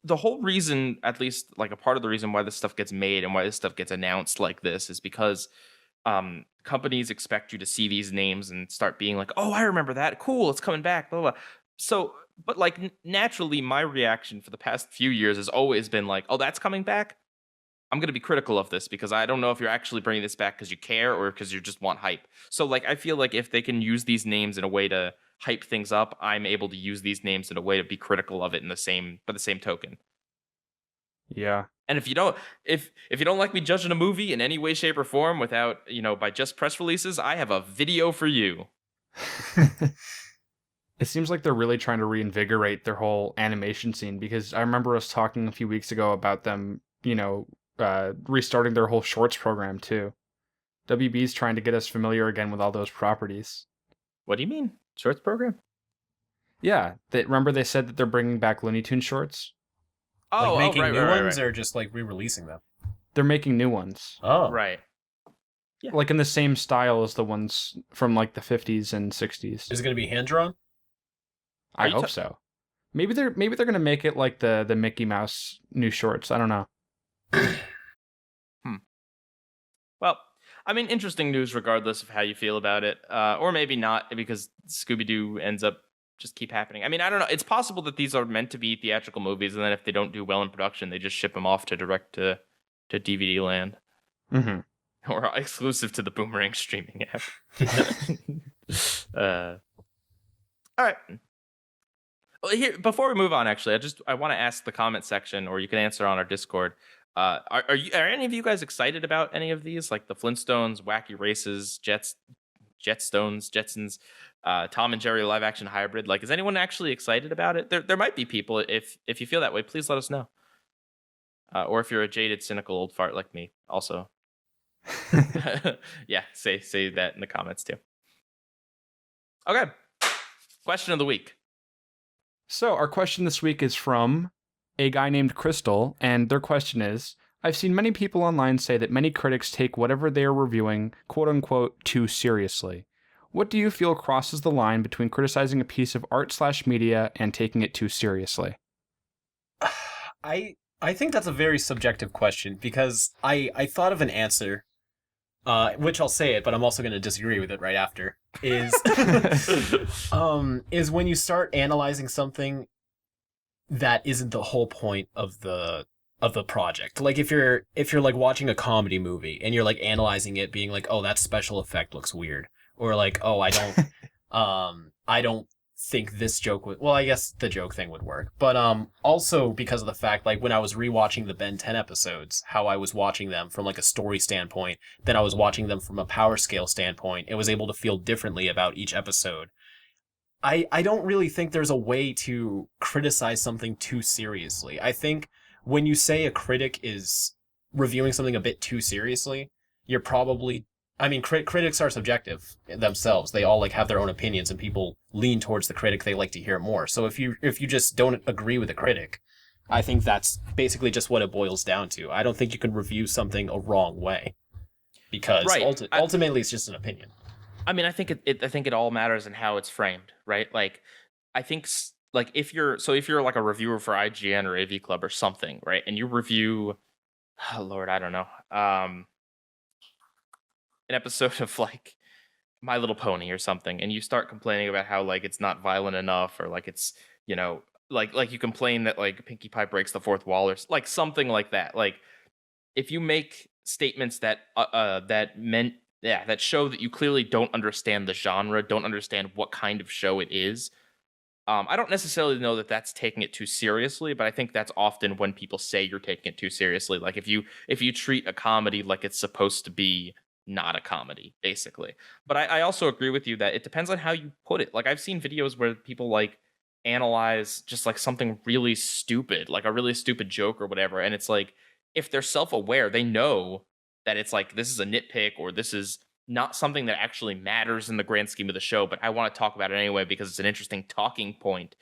the whole reason, at least like a part of the reason why this stuff gets made and why this stuff gets announced like this is because companies expect you to see these names and start being like, oh, I remember that. Cool, it's coming back, blah, blah. So, but like naturally, my reaction for the past few years has always been like, oh, that's coming back? I'm going to be critical of this because I don't know if you're actually bringing this back because you care or because you just want hype. So like, I feel like if they can use these names in a way to hype things up, I'm able to use these names in a way to be critical of it by the same token. Yeah. And if you don't like me judging a movie in any way, shape, or form without, by just press releases, I have a video for you. It seems like they're really trying to reinvigorate their whole animation scene because I remember us talking a few weeks ago about them, restarting their whole shorts program too. WB's trying to get us familiar again with all those properties. What do you mean? Shorts program? Yeah. Remember they said that they're bringing back Looney Tunes shorts? like making right, new right, ones right. or just like re-releasing them? They're making new ones. Oh, Right. Yeah. Like in the same style as the ones from like the 50s and 60s. Is it going to be hand drawn? I hope so. Maybe they're going to make it like the Mickey Mouse new shorts. I don't know. Well, I mean, interesting news regardless of how you feel about it. Or maybe not, because Scooby-Doo ends up just keep happening. I mean, I don't know. It's possible that these are meant to be theatrical movies, and then if they don't do well in production, they just ship them off to direct to DVD land. Mm-hmm. Or exclusive to the Boomerang streaming app. All right. Well, here, before we move on, actually, I want to ask the comment section, or you can answer on our Discord. Are any of you guys excited about any of these, like the Flintstones, Wacky Races, Jetsons, Tom and Jerry live action hybrid? Like, is anyone actually excited about it? There might be people. If you feel that way, please let us know. Or if you're a jaded, cynical old fart like me, also. Yeah, say that in the comments too. Okay. Question of the week. So our question this week is from a guy named Crystal, and their question is, I've seen many people online say that many critics take whatever they are reviewing, quote-unquote, too seriously. What do you feel crosses the line between criticizing a piece of art/media and taking it too seriously? I think that's a very subjective question because I thought of an answer, which I'll say it, but I'm also going to disagree with it right after. Is when you start analyzing something that isn't the whole point of the project. Like if you're like watching a comedy movie and you're like analyzing it, being like, oh, that special effect looks weird, or like, oh, I don't think this joke would. Well, I guess the joke thing would work, but also because of the fact, like when I was rewatching the Ben 10 episodes, how I was watching them from like a story standpoint, then I was watching them from a power scale standpoint, and was able to feel differently about each episode. I don't really think there's a way to criticize something too seriously. I think when you say a critic is reviewing something a bit too seriously, you're probably, I mean, critics are subjective themselves. They all like have their own opinions, and people lean towards the critic they like to hear more. So if you just don't agree with a critic, I think that's basically just what it boils down to. I don't think you can review something a wrong way because ultimately it's just an opinion. I mean, I think it all matters in how it's framed, right? Like, I think like if you're like a reviewer for IGN or AV Club or something, right? And you review, oh Lord, I don't know, an episode of like My Little Pony or something, and you start complaining about how like it's not violent enough, or like it's, you know, like you complain that like Pinkie Pie breaks the fourth wall, or like something like that. Like if you make statements that that show that you clearly don't understand the genre, don't understand what kind of show it is. I don't necessarily know that that's taking it too seriously, but I think that's often when people say you're taking it too seriously. Like if you treat a comedy like it's supposed to be not a comedy, basically. But I also agree with you that it depends on how you put it. Like I've seen videos where people like analyze just like something really stupid, like a really stupid joke or whatever, and it's like if they're self-aware, they know that it's like this is a nitpick or this is not something that actually matters in the grand scheme of the show, but I want to talk about it anyway because it's an interesting talking point,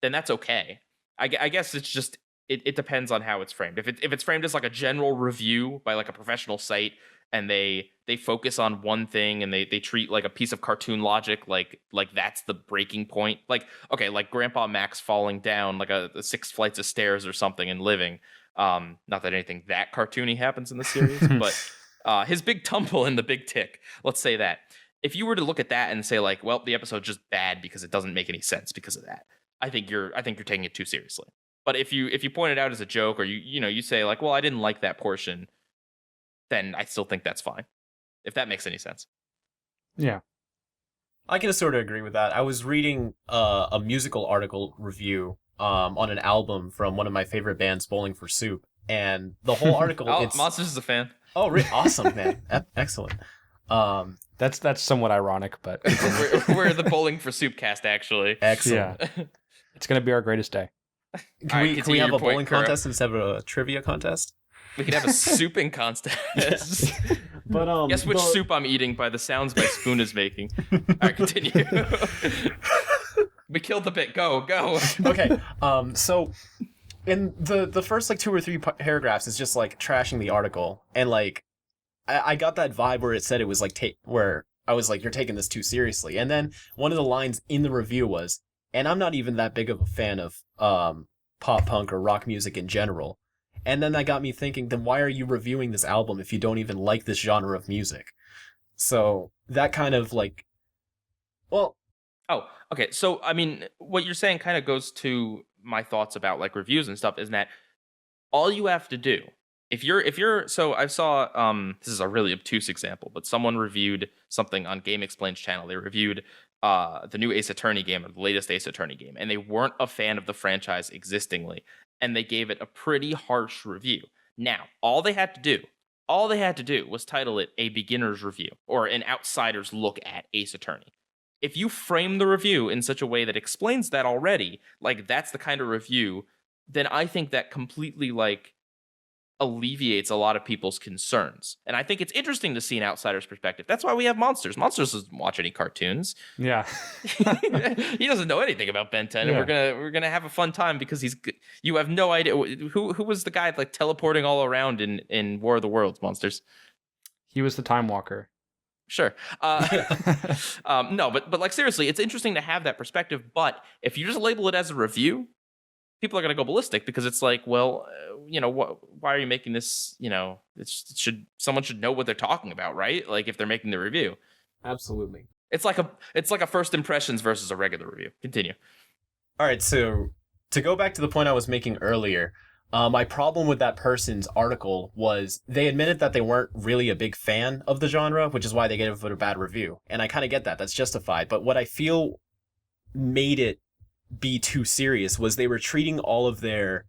then that's okay. I guess it's just, it depends on how it's framed. If it's framed as like a general review by like a professional site and they focus on one thing and they treat like a piece of cartoon logic like that's the breaking point. Like, okay, like Grandpa Max falling down like a 6 flights of stairs or something and living. Not that anything that cartoony happens in the series, but his big tumble in the big tick, let's say that. If you were to look at that and say like, well, the episode's just bad because it doesn't make any sense because of that, I think you're taking it too seriously. But if you point it out as a joke or you say like, well, I didn't like that portion, then I still think that's fine. If that makes any sense. Yeah. I can sort of agree with that. I was reading a musical article review on an album from one of my favorite bands, Bowling for Soup, and the whole article. Monsters is a fan. Oh, awesome, man! Excellent. That's somewhat ironic, but we're the Bowling for Soup cast, actually. Excellent. Yeah. It's gonna be our greatest day. Can we have a bowling contest instead of a trivia contest? We could have a souping contest. But guess which soup I'm eating by the sounds my spoon is making. All right, continue. We killed the bit. Go. Okay. So in the first like 2 or 3 paragraphs is just like trashing the article, and like I got that vibe where it said it was like where I was like, you're taking this too seriously. And then one of the lines in the review was, and I'm not even that big of a fan of pop punk or rock music in general. And then that got me thinking, then why are you reviewing this album if you don't even like this genre of music? So that kind of like, well. Oh, okay. So, I mean, what you're saying kind of goes to my thoughts about like reviews and stuff, is that all you have to do, if you're, so I saw, this is a really obtuse example, but someone reviewed something on Game Explained's channel. They reviewed the new Ace Attorney game, or the latest Ace Attorney game, and they weren't a fan of the franchise existingly, and they gave it a pretty harsh review. Now, all they had to do was title it a beginner's review or an outsider's look at Ace Attorney. If you frame the review in such a way that explains that already, like that's the kind of review, then I think that completely like alleviates a lot of people's concerns. And I think it's interesting to see an outsider's perspective. That's why we have Monsters. Monsters doesn't watch any cartoons. Yeah. He doesn't know anything about Ben 10, and we're gonna have a fun time because you have no idea who was the guy like teleporting all around in War of the Worlds, Monsters. He was the Time Walker. Sure. No, but like seriously, it's interesting to have that perspective. But if you just label it as a review, people are going to go ballistic because it's like, well, why are you making this? Someone should know what they're talking about, right? Like if they're making the review. Absolutely. It's like a first impressions versus a regular review. Continue. All right. So to go back to the point I was making earlier, my problem with that person's article was they admitted that they weren't really a big fan of the genre, which is why they gave it a bad review. And I kind of get that. That's justified. But what I feel made it be too serious was they were treating all of their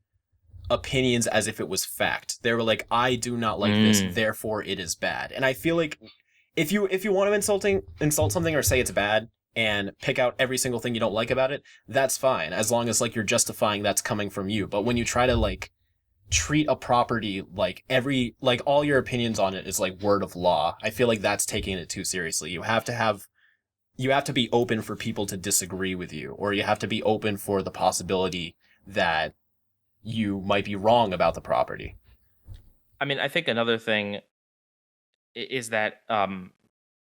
opinions as if it was fact. They were like, I do not like this, therefore it is bad. And I feel like if you want to insult something or say it's bad and pick out every single thing you don't like about it, that's fine, as long as like you're justifying that's coming from you. But when you try to like treat a property like all your opinions on it is like word of law, I feel like that's taking it too seriously. You have to be open for people to disagree with you, or you have to be open for the possibility that you might be wrong about the property. I mean, I think another thing is that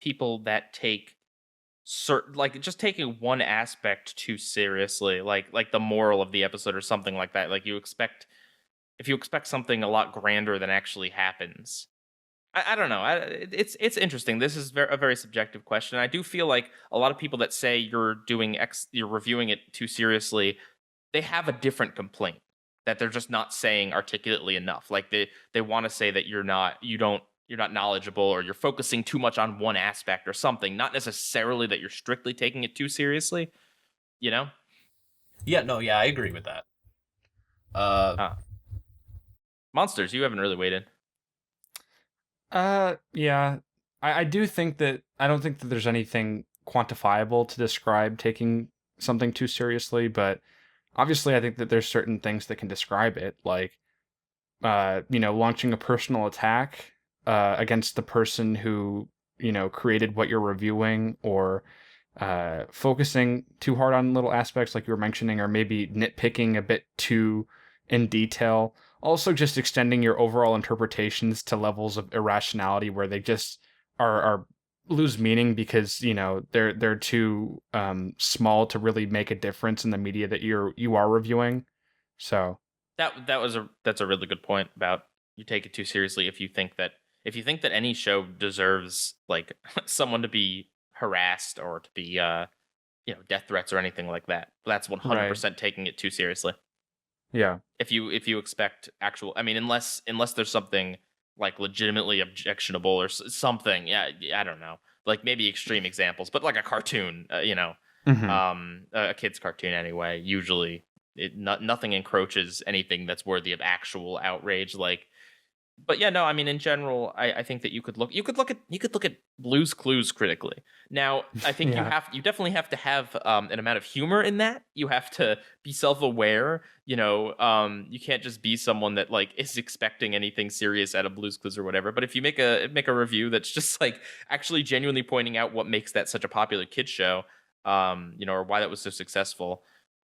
people that take like just taking one aspect too seriously, like the moral of the episode or something like that. Like if you expect something a lot grander than actually happens. I don't know. It's interesting. This is a very subjective question. I do feel like a lot of people that say you're reviewing it too seriously, they have a different complaint that they're just not saying articulately enough. Like they want to say that you're not knowledgeable, or you're focusing too much on one aspect or something. Not necessarily that you're strictly taking it too seriously. You know? Yeah. No. Yeah, I agree with that. Monsters, you haven't really weighed in. Yeah. I do think that I don't think that there's anything quantifiable to describe taking something too seriously, but obviously I think that there's certain things that can describe it, like launching a personal attack against the person who, created what you're reviewing, or focusing too hard on little aspects like you were mentioning, or maybe nitpicking a bit too in detail. Also, just extending your overall interpretations to levels of irrationality where they just are lose meaning because they're too small to really make a difference in the media that you are reviewing. So that's a really good point about you take it too seriously if you think that any show deserves like someone to be harassed or to be death threats or anything like that. That's 100% taking it too seriously. Yeah. If you expect actual, I mean, unless there's something like legitimately objectionable or something, yeah, I don't know, like maybe extreme examples, but like a cartoon, a kid's cartoon anyway. Usually, nothing encroaches anything that's worthy of actual outrage. Like, but yeah, no, I mean, in general, I think that you could look at Blue's Clues critically. Now, I think you definitely have to have an amount of humor in that. You have to be self-aware. You can't just be someone that like is expecting anything serious out of Blue's Clues or whatever. But if you make a review that's just like actually genuinely pointing out what makes that such a popular kids show, or why that was so successful,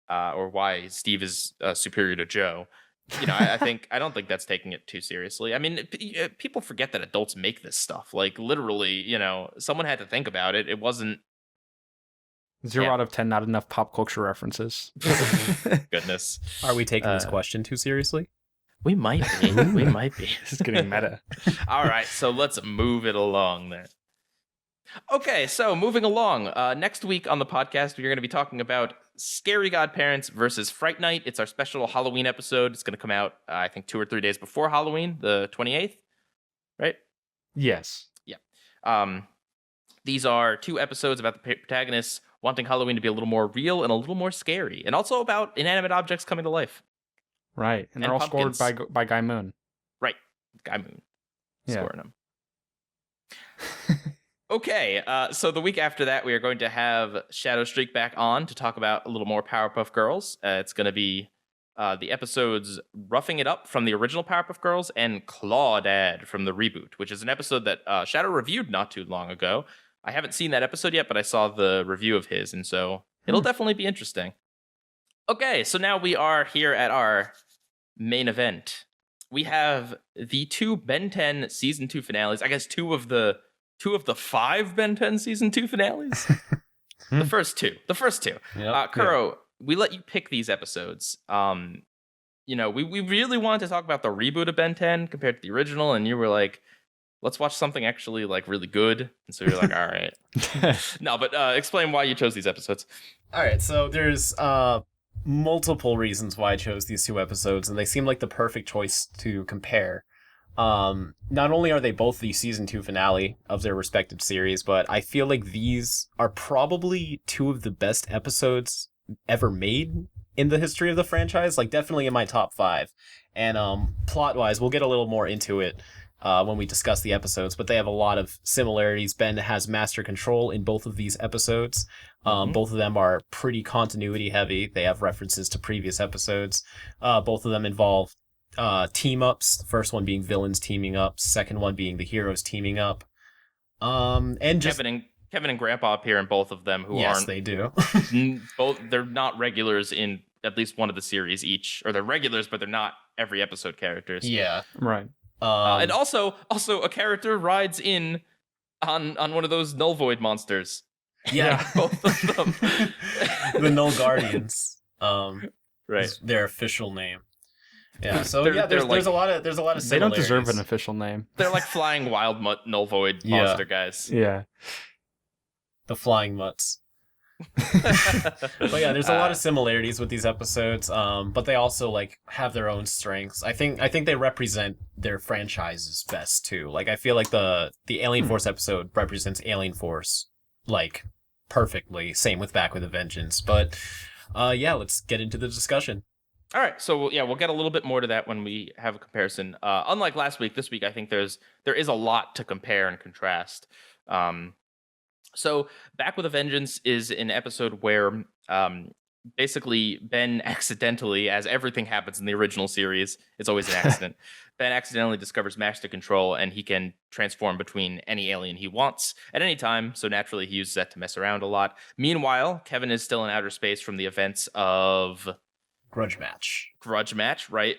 or why Steve is superior to Joe. I don't think that's taking it too seriously. I mean, people forget that adults make this stuff. Like, literally, someone had to think about it. It wasn't 0 out of 10, not enough pop culture references. Goodness. Are we taking this question too seriously? We might be. We might be. This is getting meta. All right, so let's move it along then. Okay, so moving along. Next week on the podcast, we're going to be talking about Scary Godparents versus Fright Night. It's our special Halloween episode. It's going to come out, I think, 2 or 3 days before Halloween, the 28th, right? Yes. Yeah. These are 2 episodes about the protagonists wanting Halloween to be a little more real and a little more scary, and also about inanimate objects coming to life. Right, and they're all pumpkins. scored by Guy Moon. Right, Guy Moon scoring them. Okay, so the week after that, we are going to have Shadow Streak back on to talk about a little more Powerpuff Girls. It's going to be the episodes Roughing It Up from the original Powerpuff Girls and Clawdad from the reboot, which is an episode that Shadow reviewed not too long ago. I haven't seen that episode yet, but I saw the review of his, and so it'll definitely be interesting. Okay, so now we are here at our main event. We have the 2 Ben 10 Season 2 finales. I guess 2 of the 5 Ben 10 Season 2 finales? The first two. Yep. Kuro, we let you pick these episodes. We really wanted to talk about the reboot of Ben 10 compared to the original, and you were like, let's watch something actually like really good. And so you're like, all right. No, but explain why you chose these episodes. All right, so there's multiple reasons why I chose these 2 episodes, and they seem like the perfect choice to compare. Not only are they both the season 2 finale of their respective series, but I feel like these are probably 2 of the best episodes ever made in the history of the franchise, like definitely in my top 5. And plot-wise, we'll get a little more into it when we discuss the episodes, but they have a lot of similarities. Ben has master control in both of these episodes. Both of them are pretty continuity heavy. They have references to previous episodes. Both of them involve team-ups, the first one being villains teaming up, second one being the heroes teaming up. And just Kevin and Grandpa appear in both of them, yes, they do. They're not regulars in at least one of the series each, or they're regulars, but they're not every episode characters. Yeah. Right. And also a character rides in on one of those null void monsters. Yeah, both of them. the Null Guardians. Right. Is their official name. Yeah. So They're- yeah, they're there's a lot of They don't deserve an similarities. official name. They're like flying wild null void Yeah. monster guys. Yeah. The Flying Mutts. But yeah, there's a lot of similarities with these episodes, but they also like have their own strengths. I think they represent their franchises best too. Like I feel like the Alien Force episode represents Alien Force like perfectly. Same with Back with a Vengeance. But yeah, let's get into the discussion. All right, so yeah, we'll get a little bit more to that when we have a comparison. Unlike last week, this week I think there is a lot to compare and contrast. So Back with a Vengeance is an episode where basically Ben accidentally, as everything happens in the original series, it's always an accident. Ben accidentally discovers master control, and he can transform between any alien he wants at any time. So naturally, he uses that to mess around a lot. Meanwhile, Kevin is still in outer space from the events of Grudge Match, right?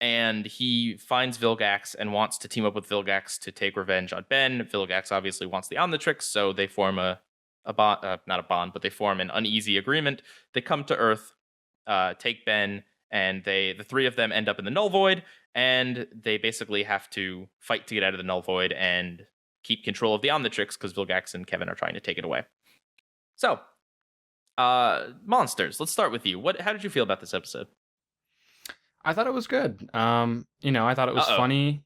And he finds Vilgax and wants to team up with Vilgax to take revenge on Ben. Vilgax obviously wants the Omnitrix, so they form a bond, not a bond, but they form an uneasy agreement. They come to Earth, take Ben, and the three of them end up in the Null Void, and they basically have to fight to get out of the Null Void and keep control of the Omnitrix because Vilgax and Kevin are trying to take it away. So, Monsters, let's start with you. How did you feel about this episode? I thought it was good. I thought it was funny.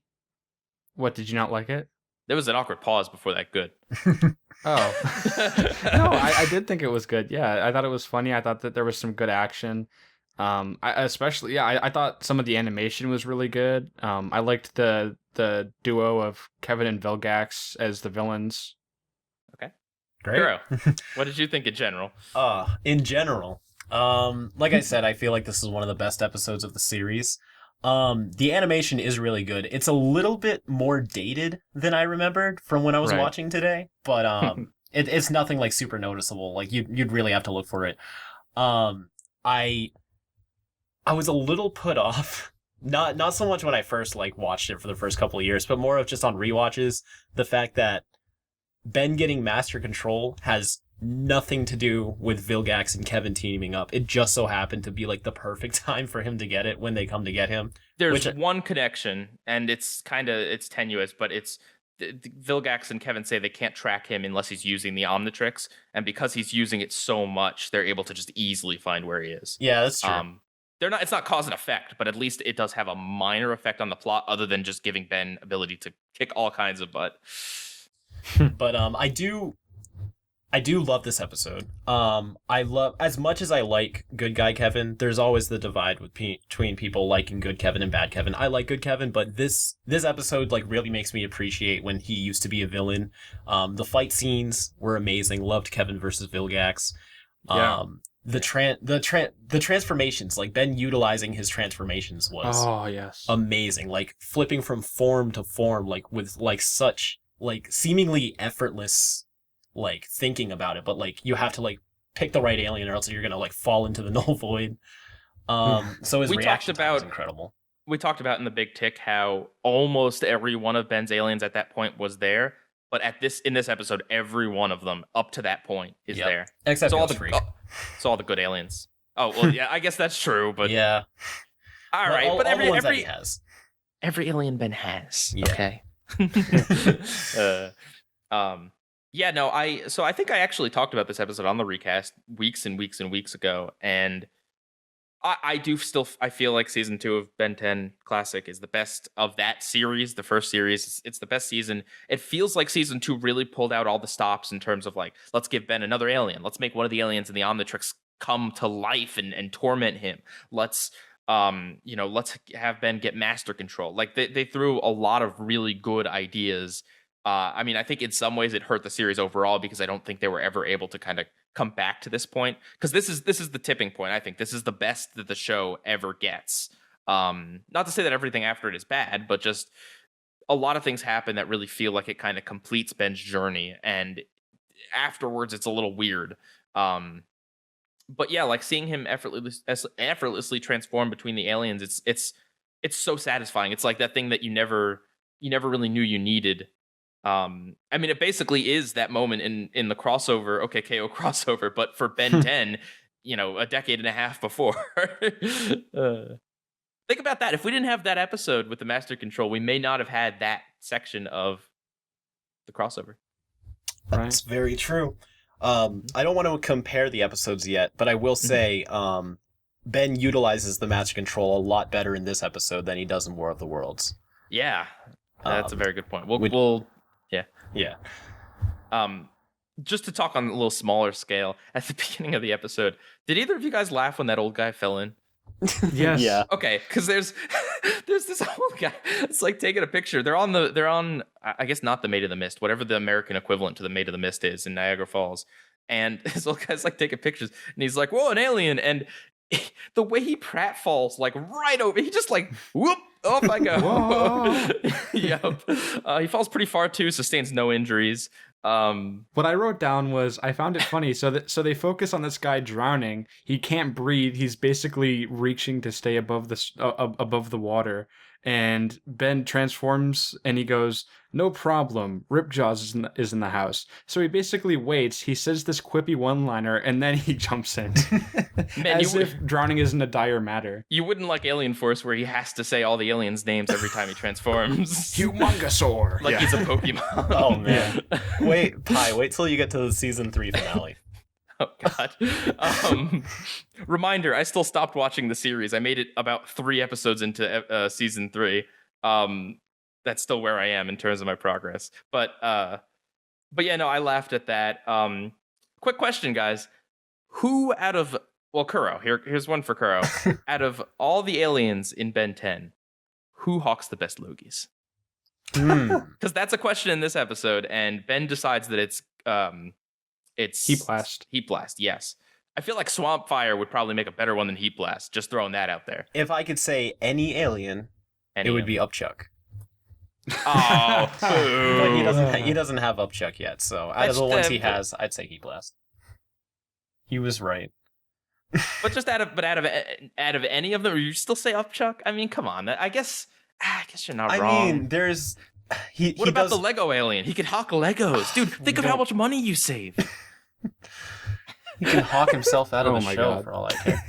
What, did you not like it? There was an awkward pause before that good. Oh. No, I did think it was good. Yeah, I thought it was funny. I thought that there was some good action. I thought some of the animation was really good. I liked the duo of Kevin and Vilgax as the villains. Okay. great. Kuro, what did you think in general? In general, like I said, I feel like this is one of the best episodes of the series. The animation is really good. It's a little bit more dated than I remembered from when I was watching today, but it's nothing like super noticeable. Like you'd really have to look for it. I was a little put off, not so much when I first like watched it for the first couple of years, but more of just on rewatches, the fact that Ben getting master control has nothing to do with Vilgax and Kevin teaming up. It just so happened to be like the perfect time for him to get it when they come to get him. There's one connection, and it's tenuous, but it's Vilgax and Kevin say they can't track him unless he's using the Omnitrix, and because he's using it so much, they're able to just easily find where he is. Yeah, that's true. It's not cause and effect, but at least it does have a minor effect on the plot, other than just giving Ben ability to kick all kinds of butt. But I do love this episode. I love, as much as I like good guy Kevin, there's always the divide between people liking good Kevin and bad Kevin. I like good Kevin, but this episode like really makes me appreciate when he used to be a villain. The fight scenes were amazing. Loved Kevin versus Vilgax. Yeah. The transformations, like Ben utilizing his transformations was amazing. Like flipping from form to form, like with like such like seemingly effortless like thinking about it, but like you have to like pick the right alien or else you're gonna like fall into the Null Void. So his reaction time was incredible. We talked about in the Big Tick how almost every one of Ben's aliens at that point was there, but in this episode, every one of them up to that point is there. Except all the good aliens. Oh well, yeah, I guess that's true, but yeah. All right, but every that he has. Every alien Ben has. Yeah. Okay. Yeah, no, I think I actually talked about this episode on the recast weeks and weeks and weeks ago, and I feel like season 2 of Ben 10 Classic is the best of that series, the first series. It's the best season. It feels like season 2 really pulled out all the stops in terms of like, let's give Ben another alien. Let's make one of the aliens in the Omnitrix come to life and torment him. Let's have Ben get master control. Like they threw a lot of really good ideas. I mean, I think in some ways it hurt the series overall because I don't think they were ever able to kind of come back to this point. Because this is the tipping point. I think this is the best that the show ever gets. Not to say that everything after it is bad, but just a lot of things happen that really feel like it kind of completes Ben's journey. And afterwards, it's a little weird. But yeah, like seeing him effortlessly transform between the aliens, it's so satisfying. It's like that thing that you never really knew you needed. I mean, it basically is that moment in the crossover, okay, KO crossover, but for Ben 10, a decade and a half before. Think about that. If we didn't have that episode with the Master Control, we may not have had that section of the crossover. That's very true. I don't want to compare the episodes yet, but I will say Ben utilizes the Master Control a lot better in this episode than he does in War of the Worlds. Yeah, that's a very good point. Yeah. Just to talk on a little smaller scale, at the beginning of the episode, did either of you guys laugh when that old guy fell in? Yes. Yeah. Okay, because there's this old guy. It's like taking a picture. They're on I guess not the Maid of the Mist, whatever the American equivalent to the Maid of the Mist is in Niagara Falls. And this old guy's like taking pictures, and he's like, "Whoa, an alien!" And the way he pratfalls, like right over, he just like whoop, off I go. Yep. He falls pretty far too, sustains no injuries. What I wrote down was I found it funny. So they focus on this guy drowning. He can't breathe. He's basically reaching to stay above the water. And Ben transforms and he goes, "No problem. Ripjaws is in the house." So he basically waits. He says this quippy one-liner and then he jumps in. Man, as if drowning isn't a dire matter. You wouldn't like Alien Force where he has to say all the aliens' names every time he transforms. Humongosaur. Like he's a Pokemon. Oh man. Wait till you get to the season 3 finale. Oh god. Reminder, I still stopped watching the series. I made it about 3 episodes into season 3. That's still where I am in terms of my progress. But yeah, no, I laughed at that. Quick question, guys. Who out of Kuro, here's one for Kuro. Out of all the aliens in Ben 10, who hawks the best loogies? Because that's a question in this episode, and Ben decides that it's Heat Blast. Heat Blast, yes. I feel like Swamp Fire would probably make a better one than Heat Blast. Just throwing that out there. If I could say any alien, it would be Upchuck. Oh, but he doesn't have Upchuck yet. So out of the ones he has, I'd say Heat Blast. He was right. But just out of any of them, you still say Upchuck? I mean, come on. I guess you're not wrong. I mean, there's. What about the Lego alien? He could hawk Legos. Dude, think of how much money you save. He can hawk himself out of the show God. for all I care.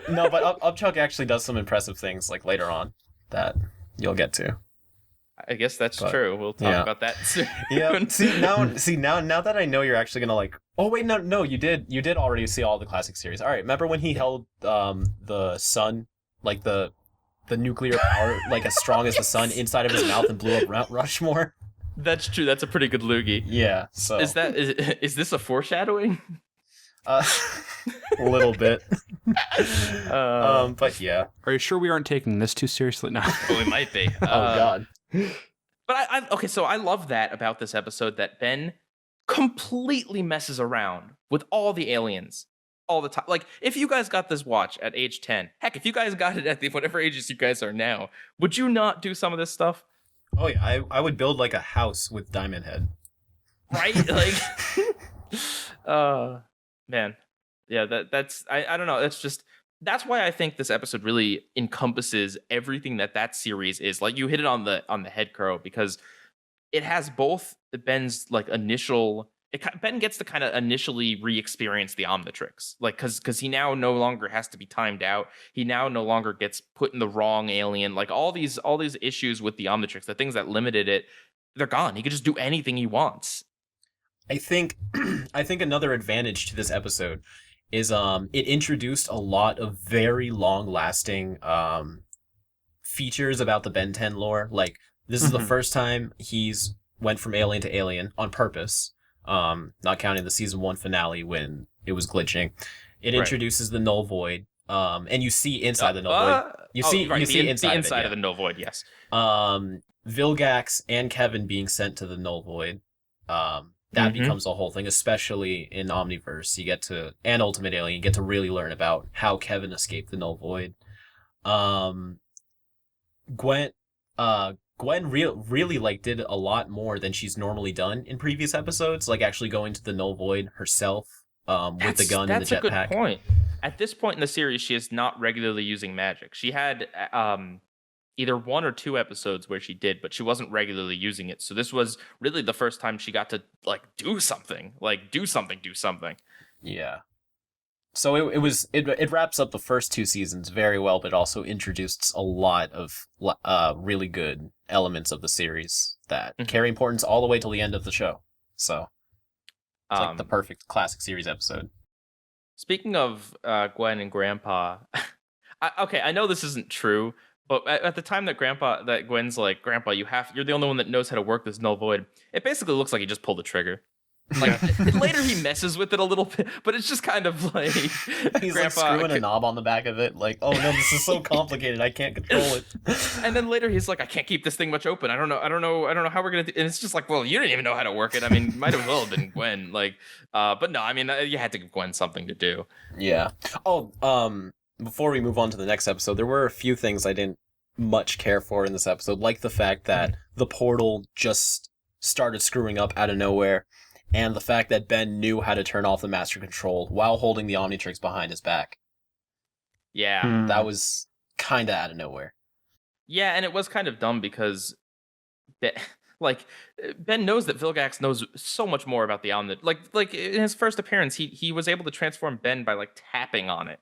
No, but Upchuck actually does some impressive things like later on that you'll get to. I guess that's true. We'll talk about that soon. Yeah. Now that I know you're actually gonna like. Oh wait, no, you did already see all the classic series. All right, remember when he held the sun, like the nuclear power, like as strong as the sun, inside of his mouth and blew up Mount Rushmore? That's true. That's a pretty good loogie. Yeah. So is this a foreshadowing? A little bit. But yeah. Are you sure we aren't taking this too seriously now? Oh, we might be. Oh god. But okay, so I love that about this episode, that Ben completely messes around with all the aliens all the time. Like, if you guys got this watch at age 10, heck, if you guys got it at whatever ages you guys are now, would you not do some of this stuff? Oh yeah, I would build like a house with Diamond Head. Right? Like, man. Yeah, that's I don't know. That's why I think this episode really encompasses everything that series is. Like, you hit it on the head, Crow, because it has both Ben's like initial. Ben gets to kind of initially re-experience the Omnitrix, like because he now no longer has to be timed out. He now no longer gets put in the wrong alien. Like all these issues with the Omnitrix, the things that limited it, they're gone. He could just do anything he wants. I think another advantage to this episode is it introduced a lot of very long-lasting features about the Ben 10 lore. Like, this is the first time he's went from alien to alien on purpose. Not counting the season 1 finale when it was glitching. It introduces the Null Void, and you see inside the Null Void. You see inside of the Null Void, yes. Vilgax and Kevin being sent to the Null Void. That becomes a whole thing, especially in Omniverse. You get to, and Ultimate Alien, you get to really learn about how Kevin escaped the Null Void. Gwen really like did a lot more than she's normally done in previous episodes, like actually going to the Null Void herself with the gun and the jetpack. That's a good point. At this point in the series, she is not regularly using magic. She had either 1 or 2 episodes where she did, but she wasn't regularly using it. So this was really the first time she got to like do something. Yeah. So it wraps up the first 2 seasons very well, but also introduced a lot of really good elements of the series that carry importance all the way till the end of the show. So it's like the perfect classic series episode. Speaking of Gwen and Grandpa, I know this isn't true, but at the time that Gwen's like, Grandpa, you're the only one that knows how to work this null void. It basically looks like he just pulled the trigger. Like later he messes with it a little bit, but it's just kind of like he's like screwing a knob on the back of it. Like, oh no, this is so complicated, I can't control it. And then later he's like, I can't keep this thing much open. I don't know how we're gonna do. And it's just like, well, you didn't even know how to work it. I mean, might as well have been Gwen. Like, but no, I mean, you had to give Gwen something to do. Yeah. Oh, before we move on to the next episode, there were a few things I didn't much care for in this episode, like the fact that the portal just started screwing up out of nowhere. And the fact that Ben knew how to turn off the master control while holding the Omnitrix behind his back. Yeah. That was kind of out of nowhere. Yeah, and it was kind of dumb because Ben knows that Vilgax knows so much more about the Omnitrix. Like in his first appearance, he was able to transform Ben by like tapping on it.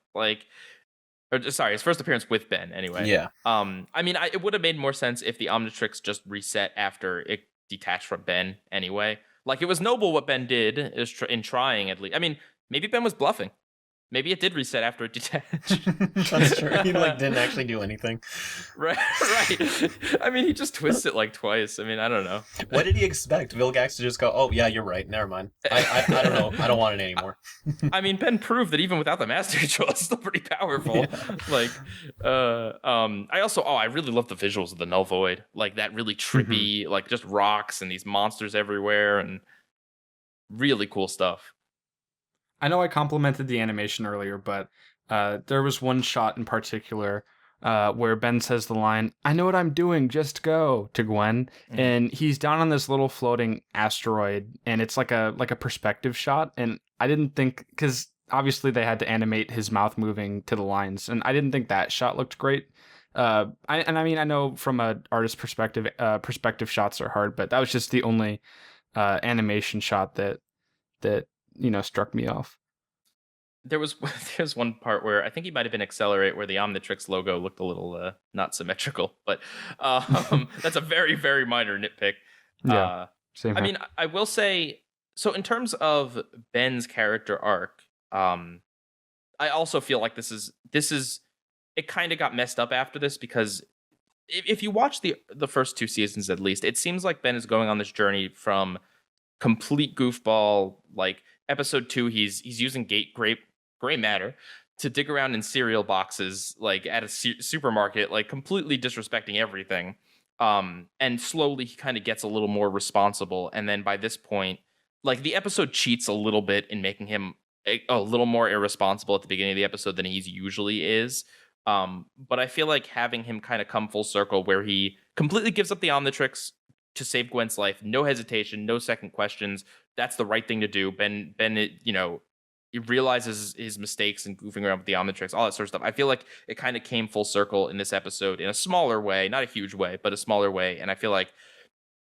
His first appearance with Ben anyway. Yeah. I mean, it would have made more sense if the Omnitrix just reset after it detached from Ben anyway. Like, it was noble what Ben did in trying, at least. I mean, maybe Ben was bluffing. Maybe it did reset after it detached. That's true. He didn't actually do anything. Right. I mean, he just twisted it like twice. I mean, I don't know. What did he expect? Vilgax to just go, oh, yeah, you're right. Never mind. I don't know. I don't want it anymore. I mean, Ben proved that even without the master control, it's still pretty powerful. Yeah. I really love the visuals of the Null Void. Like, that really trippy, like, just rocks and these monsters everywhere and really cool stuff. I know I complimented the animation earlier, but there was one shot in particular where Ben says the line, "I know what I'm doing, just go," to Gwen, and he's down on this little floating asteroid, and it's like a perspective shot, and I didn't think, because obviously they had to animate his mouth moving to the lines, and I didn't think that shot looked great. I know from an artist perspective, perspective shots are hard, but that was just the only animation shot that struck me off. There's one part where I think he might have been Accelerate, where the Omnitrix logo looked a little not symmetrical, but that's a very, very minor nitpick. Yeah, same. I mean, I will say, so in terms of Ben's character arc, I also feel like this is it kind of got messed up after this, because if you watch the first 2 seasons at least, it seems like Ben is going on this journey from complete goofball. Like episode 2, he's using gray matter to dig around in cereal boxes, like at a supermarket, like completely disrespecting everything. And slowly he kind of gets a little more responsible. And then by this point, like the episode cheats a little bit in making him a little more irresponsible at the beginning of the episode than he usually is. But I feel like having him kind of come full circle where he completely gives up the Omnitrix to save Gwen's life, no hesitation, no second questions. That's the right thing to do. Ben, he realizes his mistakes and goofing around with the Omnitrix, all that sort of stuff. I feel like it kind of came full circle in this episode in a smaller way, not a huge way, but a smaller way. And I feel like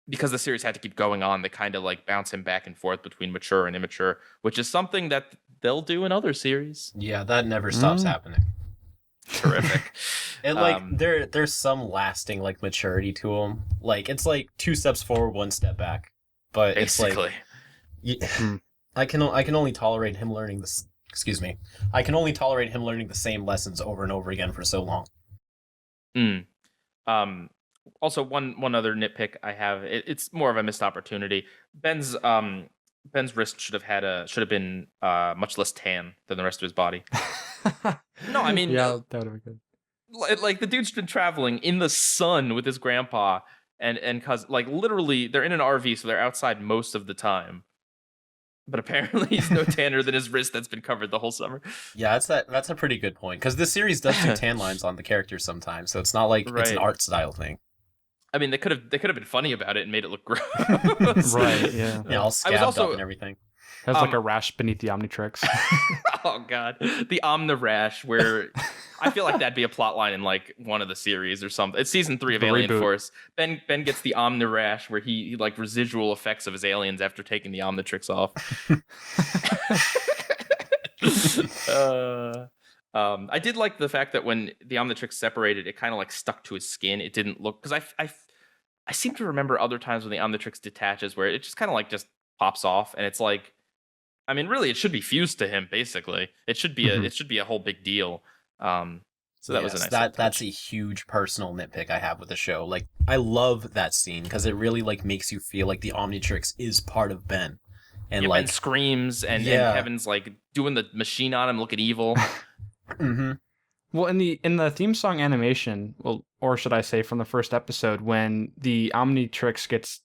because the series had to keep going on, they kind of like bounce him back and forth between mature and immature, which is something that they'll do in other series. Yeah, that never stops happening. Terrific. And there's some lasting like maturity to him. Like it's like 2 steps forward, 1 step back. But basically, it's like I can only tolerate him learning this. Excuse me. I can only tolerate him learning the same lessons over and over again for so long. Also, one other nitpick I have. It's more of a missed opportunity. Ben's wrist should have been much less tan than the rest of his body. No, I mean, yeah, that would have been good. Like the dude's been traveling in the sun with his grandpa, and cause like literally they're in an RV, so they're outside most of the time. But apparently he's no tanner than his wrist that's been covered the whole summer. Yeah, that's a pretty good point, because this series does do tan lines on the characters sometimes, so it's not like it's an art style thing. I mean, they could have been funny about it and made it look gross. Right? Yeah. Yeah, all scabbed up and everything. Has like a rash beneath the Omnitrix. Oh god, the Omnirash, where I feel like that'd be a plot line in like one of the series or something. It's season 3 of The Alien reboot. Force. Ben gets the Omnirash, where he like residual effects of his aliens after taking the Omnitrix off. I did like the fact that when the Omnitrix separated, it kind of like stuck to his skin. It didn't look, because I seem to remember other times when the Omnitrix detaches where it just kind of like just pops off, and it's like, I mean, really, it should be fused to him. Basically, it should be a whole big deal. So that was a nice. That's a huge personal nitpick I have with the show. Like, I love that scene because it really like makes you feel like the Omnitrix is part of Ben, and like Ben screams, and Kevin's like doing the machine on him, looking evil. Mm-hmm. Well, in the theme song animation, well, or should I say from the first episode, when the Omnitrix gets,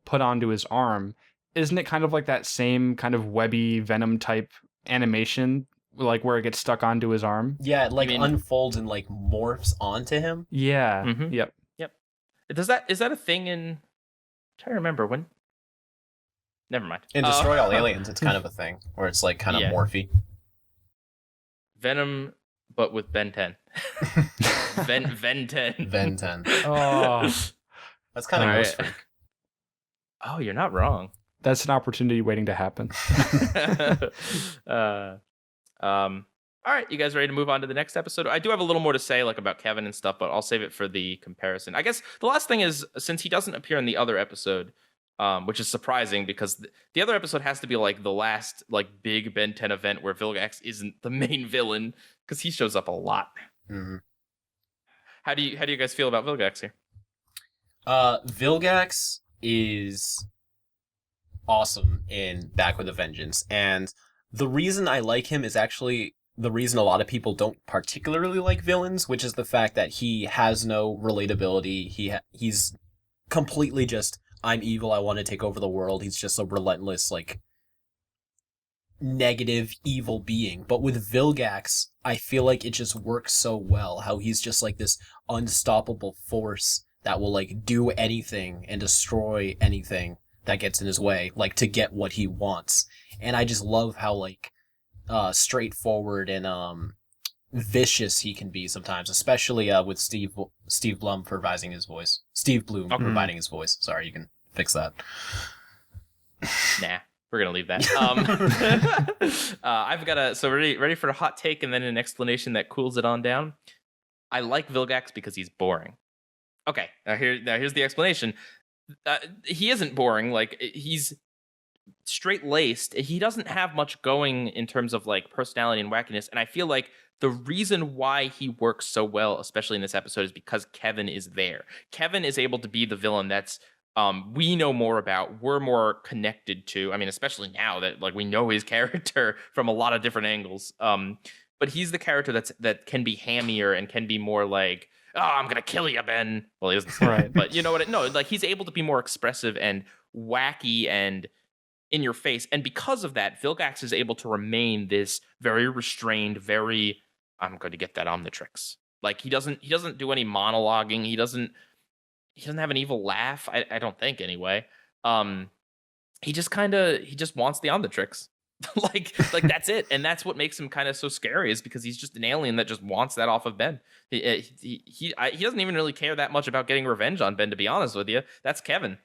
put onto his arm, isn't it kind of like that same kind of webby Venom type animation, like where it gets stuck onto his arm? Yeah, it unfolds and like morphs onto him. Yeah. Mm-hmm. Yep. Is that a thing in? I'm trying to remember when. Never mind. In Destroy All Aliens, it's kind of a thing where it's like kind of morphy. Venom, but with Ben 10. Ven 10. Ben 10. Oh, That's kind of Ghost Freak. Oh, you're not wrong. that's an opportunity waiting to happen. All right, you guys ready to move on to the next episode? I do have a little more to say like about Kevin and stuff, but I'll save it for the comparison. I guess the last thing is, since he doesn't appear in the other episode, which is surprising because the other episode has to be like the last like big Ben 10 event where Vilgax isn't the main villain, because he shows up a lot. Mm-hmm. How do you guys feel about Vilgax here? Vilgax is awesome in Back with a Vengeance, and the reason I like him is actually the reason a lot of people don't particularly like villains, which is the fact that he has no relatability. He's completely just, I'm evil, I want to take over the world. He's just a relentless, like, negative, evil being. But with Vilgax, I feel like it just works so well, how he's just like this unstoppable force that will like do anything and destroy anything that gets in his way, like to get what he wants. And I just love how like straightforward and vicious he can be sometimes, especially with Steve Blum providing his voice. Steve Bloom providing his voice. Sorry, you can fix that. Nah, we're gonna leave that. I've got so ready for a hot take and then an explanation that cools it on down. I like Vilgax because he's boring. Okay, now here's the explanation. He isn't boring. Like, he's straight laced. He doesn't have much going in terms of like personality and wackiness. And I feel like the reason why he works so well, especially in this episode, is because Kevin is there. Kevin is able to be the villain that's we know more about, we're more connected to. I mean, especially now that like we know his character from a lot of different angles. But he's the character that can be hammier and can be more like, oh, I'm gonna kill you, Ben. Well, he doesn't say right, but you know what? No, like he's able to be more expressive and wacky and in your face, and because of that, Vilgax is able to remain this very restrained, very I'm going to get that Omnitrix. Like he doesn't do any monologuing. He doesn't have an evil laugh. I don't think anyway. He just wants the Omnitrix. like that's it, and that's what makes him kind of so scary, is because he's just an alien that just wants that off of Ben. He doesn't even really care that much about getting revenge on Ben, to be honest with you. That's Kevin.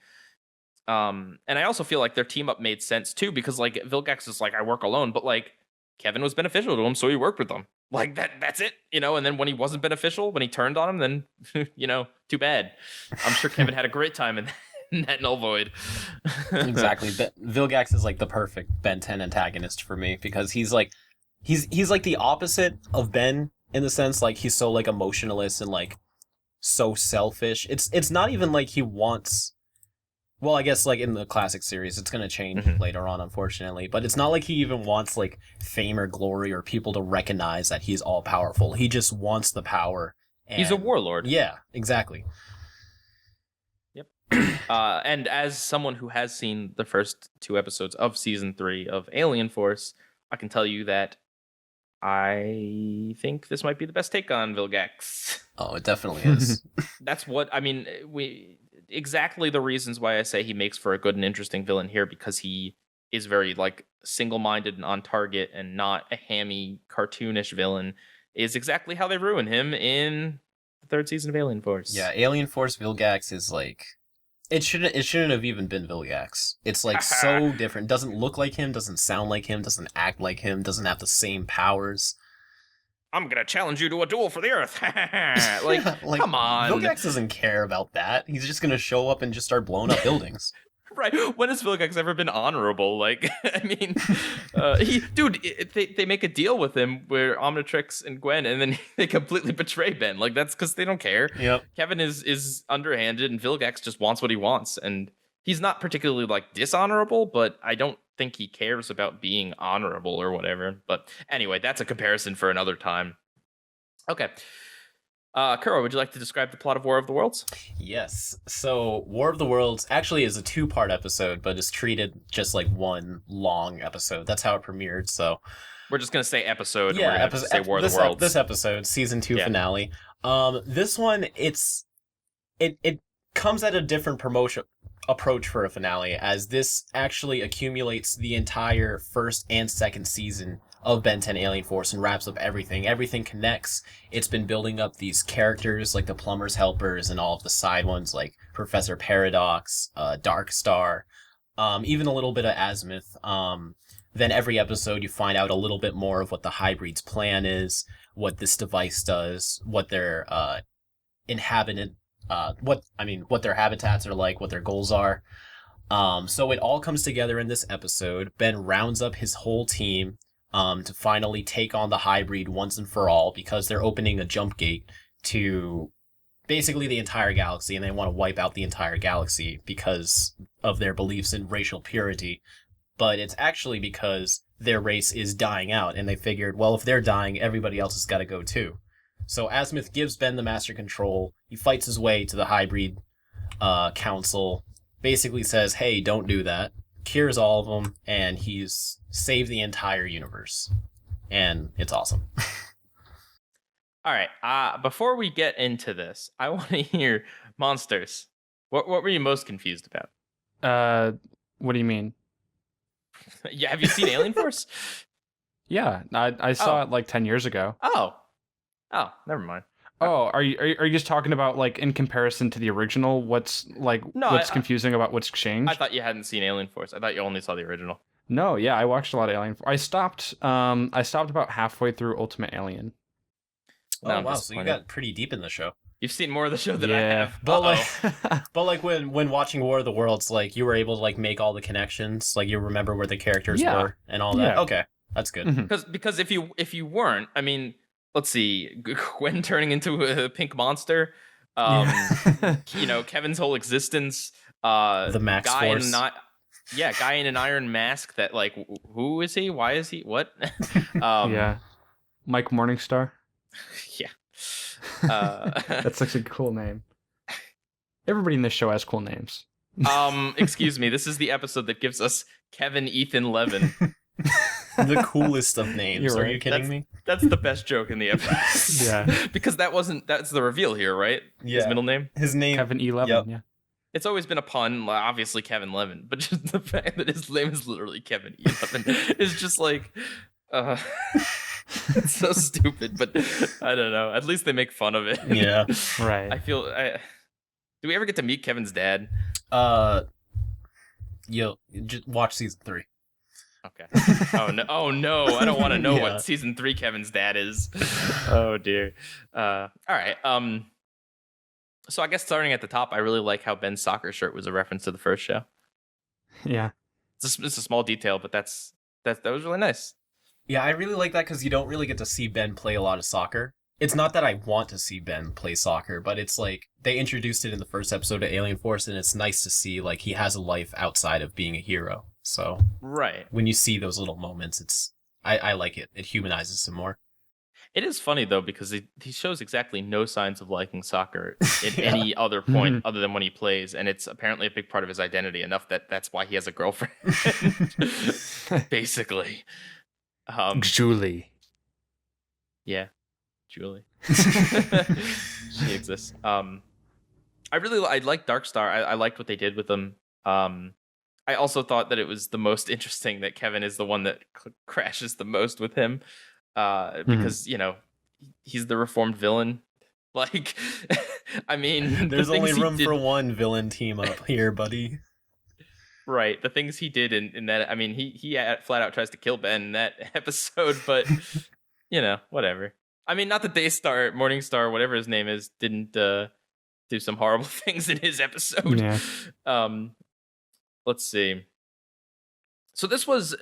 And I also feel like their team up made sense too, because like Vilgax is like, I work alone, but like Kevin was beneficial to him, so he worked with them. Like that's it, And then when he wasn't beneficial, when he turned on him, then too bad. I'm sure Kevin had a great time in that null void. Exactly. Vilgax is like the perfect Ben 10 antagonist for me, because he's like the opposite of Ben in the sense like he's so like emotionless and like so selfish. It's not even like he wants. Well, I guess like in the classic series, it's gonna change later on, unfortunately. But it's not like he even wants like fame or glory or people to recognize that he's all powerful. He just wants the power. And he's a warlord. Yeah, exactly. Yep. And as someone who has seen the first 2 episodes of season 3 of Alien Force, I can tell you that I think this might be the best take on Vilgax. Oh, it definitely is. That's what I mean. Exactly the reasons why I say he makes for a good and interesting villain here, because he is very like single-minded and on target and not a hammy cartoonish villain is exactly how they ruin him in the third season of Alien Force. Yeah, Alien Force Vilgax is like it shouldn't have even been Vilgax. It's like so different. Doesn't look like him, doesn't sound like him, doesn't act like him, doesn't have the same powers. I'm gonna challenge you to a duel for the Earth. like, come on. Vilgax doesn't care about that. He's just gonna show up and just start blowing up buildings. Right. When has Vilgax ever been honorable? Like, I mean, they make a deal with him where Omnitrix and Gwen, and then they completely betray Ben. Like, that's because they don't care. Yep. Kevin is underhanded, and Vilgax just wants what he wants. And he's not particularly, like, dishonorable, but I don't think he cares about being honorable or whatever. But anyway, that's a comparison for another time. Okay. Kuro, would you like to describe the plot of War of the Worlds? Yes. So War of the Worlds actually is a 2-part episode, but is treated just like one long episode. That's how it premiered. So we're just gonna say episode. Yeah, and we're gonna say War of the Worlds. This episode, season 2 finale. This one, it comes at a different promotion approach for a finale, as this actually accumulates the entire first and second season of Ben 10 Alien Force and wraps up everything. Everything connects. It's been building up these characters like the Plumber's Helpers and all of the side ones like Professor Paradox, Dark Star, even a little bit of Azimuth. Then every episode you find out a little bit more of what the Hybrids' plan is, what this device does, what their what their habitats are like, what their goals are. So it all comes together in this episode. Ben rounds up his whole team to finally take on the hybrid once and for all, because they're opening a jump gate to basically the entire galaxy, and they want to wipe out the entire galaxy because of their beliefs in racial purity. But it's actually because their race is dying out, and they figured, well, if they're dying, everybody else has got to go too. So Azimuth gives Ben the master control. He fights his way to the hybrid council, basically says, hey, don't do that, cures all of them, and he's saved the entire universe. And it's awesome. All right. Before we get into this, I want to hear Monsters. What were you most confused about? What do you mean? Yeah, have you seen Alien Force? Yeah, I saw it like 10 years ago. Oh, never mind. Oh, are you just talking about like in comparison to the original? What's confusing about what's changed? I thought you hadn't seen Alien Force. I thought you only saw the original. No, yeah, I watched a lot of Alien Force. I stopped about halfway through Ultimate Alien. Oh wow, so you got pretty deep in the show. You've seen more of the show than I have. But like when watching War of the Worlds, like you were able to like make all the connections, like you remember where the characters were and all that. Yeah. Okay, that's good. Mm-hmm. Because if you weren't, I mean, let's see, Gwen turning into a pink monster, Kevin's whole existence, the Max guy Force. Guy in an iron mask that like, who is he? Why is he? What? Yeah, Mike Morningstar. Yeah. That's such a cool name. Everybody in this show has cool names. Excuse me, this is the episode that gives us Kevin Ethan Levin. The coolest of names. Are you kidding me? That's the best joke in the episode. Yeah. Because that's the reveal here, right? Yeah. His middle name? His name. Kevin E. Levin, yeah. It's always been a pun, obviously Kevin Levin, but just the fact that his name is literally Kevin E. Levin is just like, it's so stupid, but I don't know. At least they make fun of it. Yeah. Right. Do we ever get to meet Kevin's dad? You'll just watch season 3. Okay. Oh no! I don't want to know what season 3 Kevin's dad is. Oh dear. All right. So I guess starting at the top, I really like how Ben's soccer shirt was a reference to the first show. Yeah. It's a small detail, but that was really nice. Yeah, I really like that because you don't really get to see Ben play a lot of soccer. It's not that I want to see Ben play soccer, but it's like they introduced it in the first episode of Alien Force, and it's nice to see like he has a life outside of being a hero. So right, when you see those little moments, I like it. It humanizes him more. It is funny though because he shows exactly no signs of liking soccer at any other point other than when he plays, and it's apparently a big part of his identity enough that's why he has a girlfriend. Basically, Julie. Yeah. Julie. She exists. I like Dark Star. I liked what they did with them. I also thought that it was the most interesting that Kevin is the one that crashes the most with him, because he's the reformed villain. Like, I mean, There's only room did, for one villain team up here, buddy. right? The things he did in that. I mean, he flat out tries to kill Ben in that episode, but whatever. I mean, not that Daystar, Morningstar, whatever his name is, didn't do some horrible things in his episode. Yeah. Let's see. So this was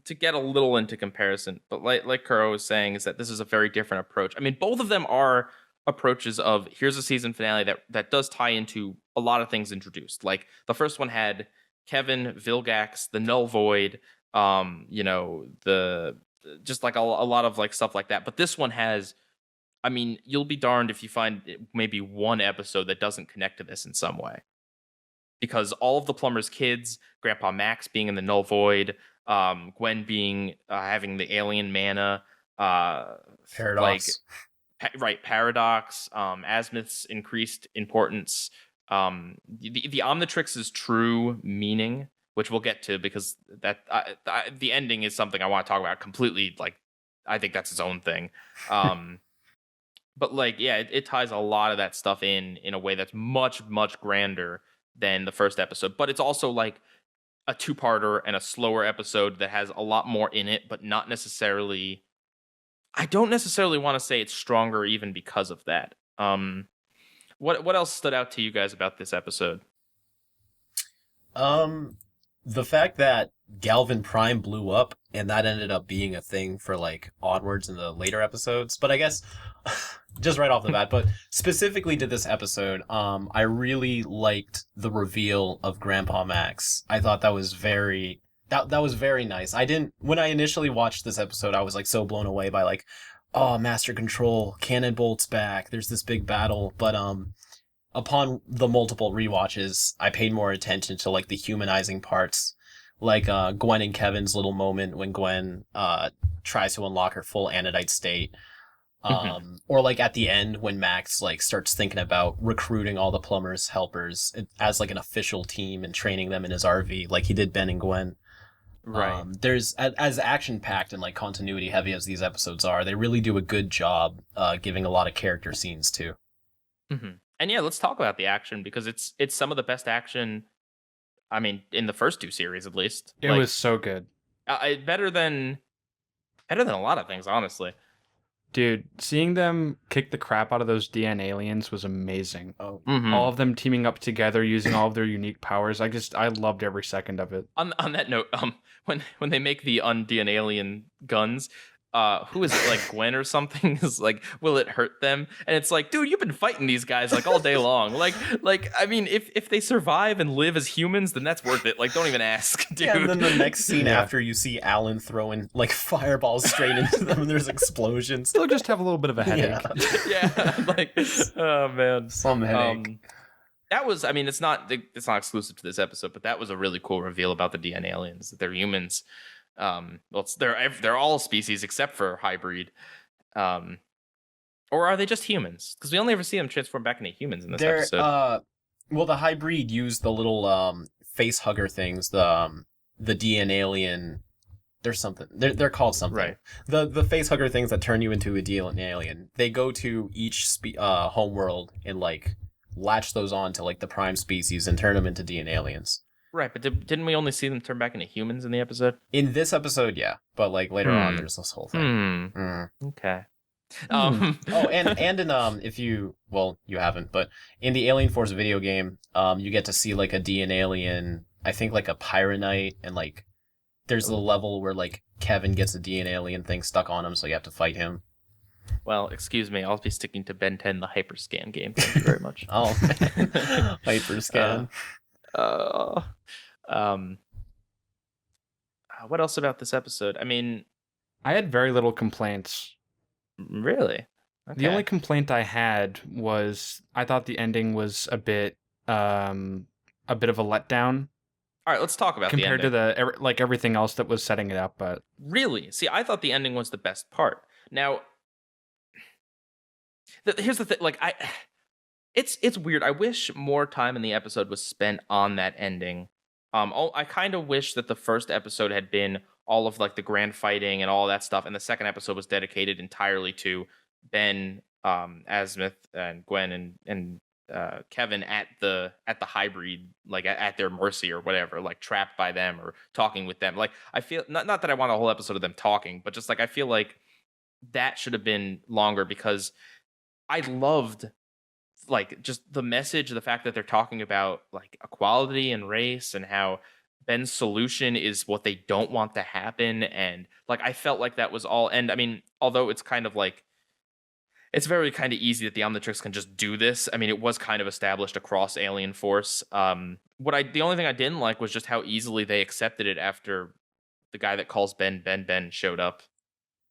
to get a little into comparison, but like Kuro was saying, is that this is a very different approach. I mean, both of them are approaches of here's a season finale that does tie into a lot of things introduced. Like the first one had Kevin, Vilgax, the Null Void, the just like a lot of like stuff like that. But this one has, I mean, you'll be darned if you find maybe one episode that doesn't connect to this in some way. Because all of the plumber's kids, Grandpa Max being in the Null Void, Gwen being having the alien mana, Paradox. Paradox, Azimuth's increased importance, the Omnitrix's true meaning, which we'll get to because that the ending is something I want to talk about completely. Like, I think that's its own thing. But like, yeah, it ties a lot of that stuff in a way that's much, much grander than the first episode. But it's also like a two-parter and a slower episode that has a lot more in it, but not necessarily. I don't necessarily want to say it's stronger even because of that. What else stood out to you guys about this episode? The fact that Galvin Prime blew up and that ended up being a thing for like onwards in the later episodes. But I guess just right off the bat, but specifically to this episode, I really liked the reveal of Grandpa Max. I thought that was very nice. When I initially watched this episode, I was like so blown away by like, oh, Master Control, Cannon Bolt's back, there's this big battle. But upon the multiple rewatches, I paid more attention to like the humanizing parts, like Gwen and Kevin's little moment when Gwen tries to unlock her full Anodite state. Or like at the end when Max like starts thinking about recruiting all the plumbers helpers as like an official team and training them in his RV like he did Ben and Gwen. Right. There's as action packed and like continuity heavy as these episodes are, they really do a good job giving a lot of character scenes too. Mm-hmm. And yeah, let's talk about the action because it's some of the best action. I mean, in the first two series at least, It was so good. Better than a lot of things, honestly. Dude, seeing them kick the crap out of those DN aliens was amazing. Oh, Mm-hmm. All of them teaming up together using all of their unique powers. I loved every second of it. On that note, when they make the un-DN alien guns, who is it, like Gwen or something is like, will it hurt them? And it's like, dude, you've been fighting these guys like all day long. like I mean, if they survive and live as humans, then that's worth it. Like, don't even ask, dude. yeah, and then the next scene after you see Alan throwing like fireballs straight into them and there's explosions. They'll just have a little bit of a headache. Yeah, like, oh man, Some headache. That was, I mean, it's not exclusive to this episode, but that was a really cool reveal about the DN aliens. That they're humans. Well, they're all species except for hybrid, or are they just humans? Because we only ever see them transform back into humans in this episode. Well, the hybrid used the little face hugger things. The DN alien. There's something. They're called something. Right. The face hugger things that turn you into a DN alien. They go to each home world and like latch those on to like the prime species and turn them into DN aliens. Right, but didn't we only see them turn back into humans in the episode? In this episode, yeah, but like later on, there's this whole thing. Okay. Oh, and in you haven't, but in the Alien Force video game, you get to see like a DN alien. I think like a Pyronite, and like there's a level where like Kevin gets a DN alien thing stuck on him, so you have to fight him. Well, excuse me, I'll be sticking to Ben 10, the Hyperscan game. Thank you very much. Oh, Hyperscan. What else about this episode? I mean, I had very little complaints. Really? Okay. The only complaint I had was I thought the ending was a bit of a letdown. All right, let's talk about compared the ending. to like everything else that was setting it up. But really, see, I thought the ending was the best part. Now, here's the thing. Like, it's weird. I wish more time in the episode was spent on that ending. I kind of wish that the first episode had been all of like the grand fighting and all that stuff, and the second episode was dedicated entirely to Ben, Asmith, and Gwen, and Kevin at the hybrid, like at their mercy or whatever, like trapped by them or talking with them. Like I feel not that I want a whole episode of them talking, but just like I feel like that should have been longer because I loved like just the message, the fact that they're talking about like equality and race and how Ben's solution is what they don't want to happen. And like I felt like that was all. And I mean, although it's kind of like it's very kind of easy that the Omnitrix can just do this. I mean, it was kind of established across Alien Force. The only thing I didn't like was just how easily they accepted it after the guy that calls Ben showed up.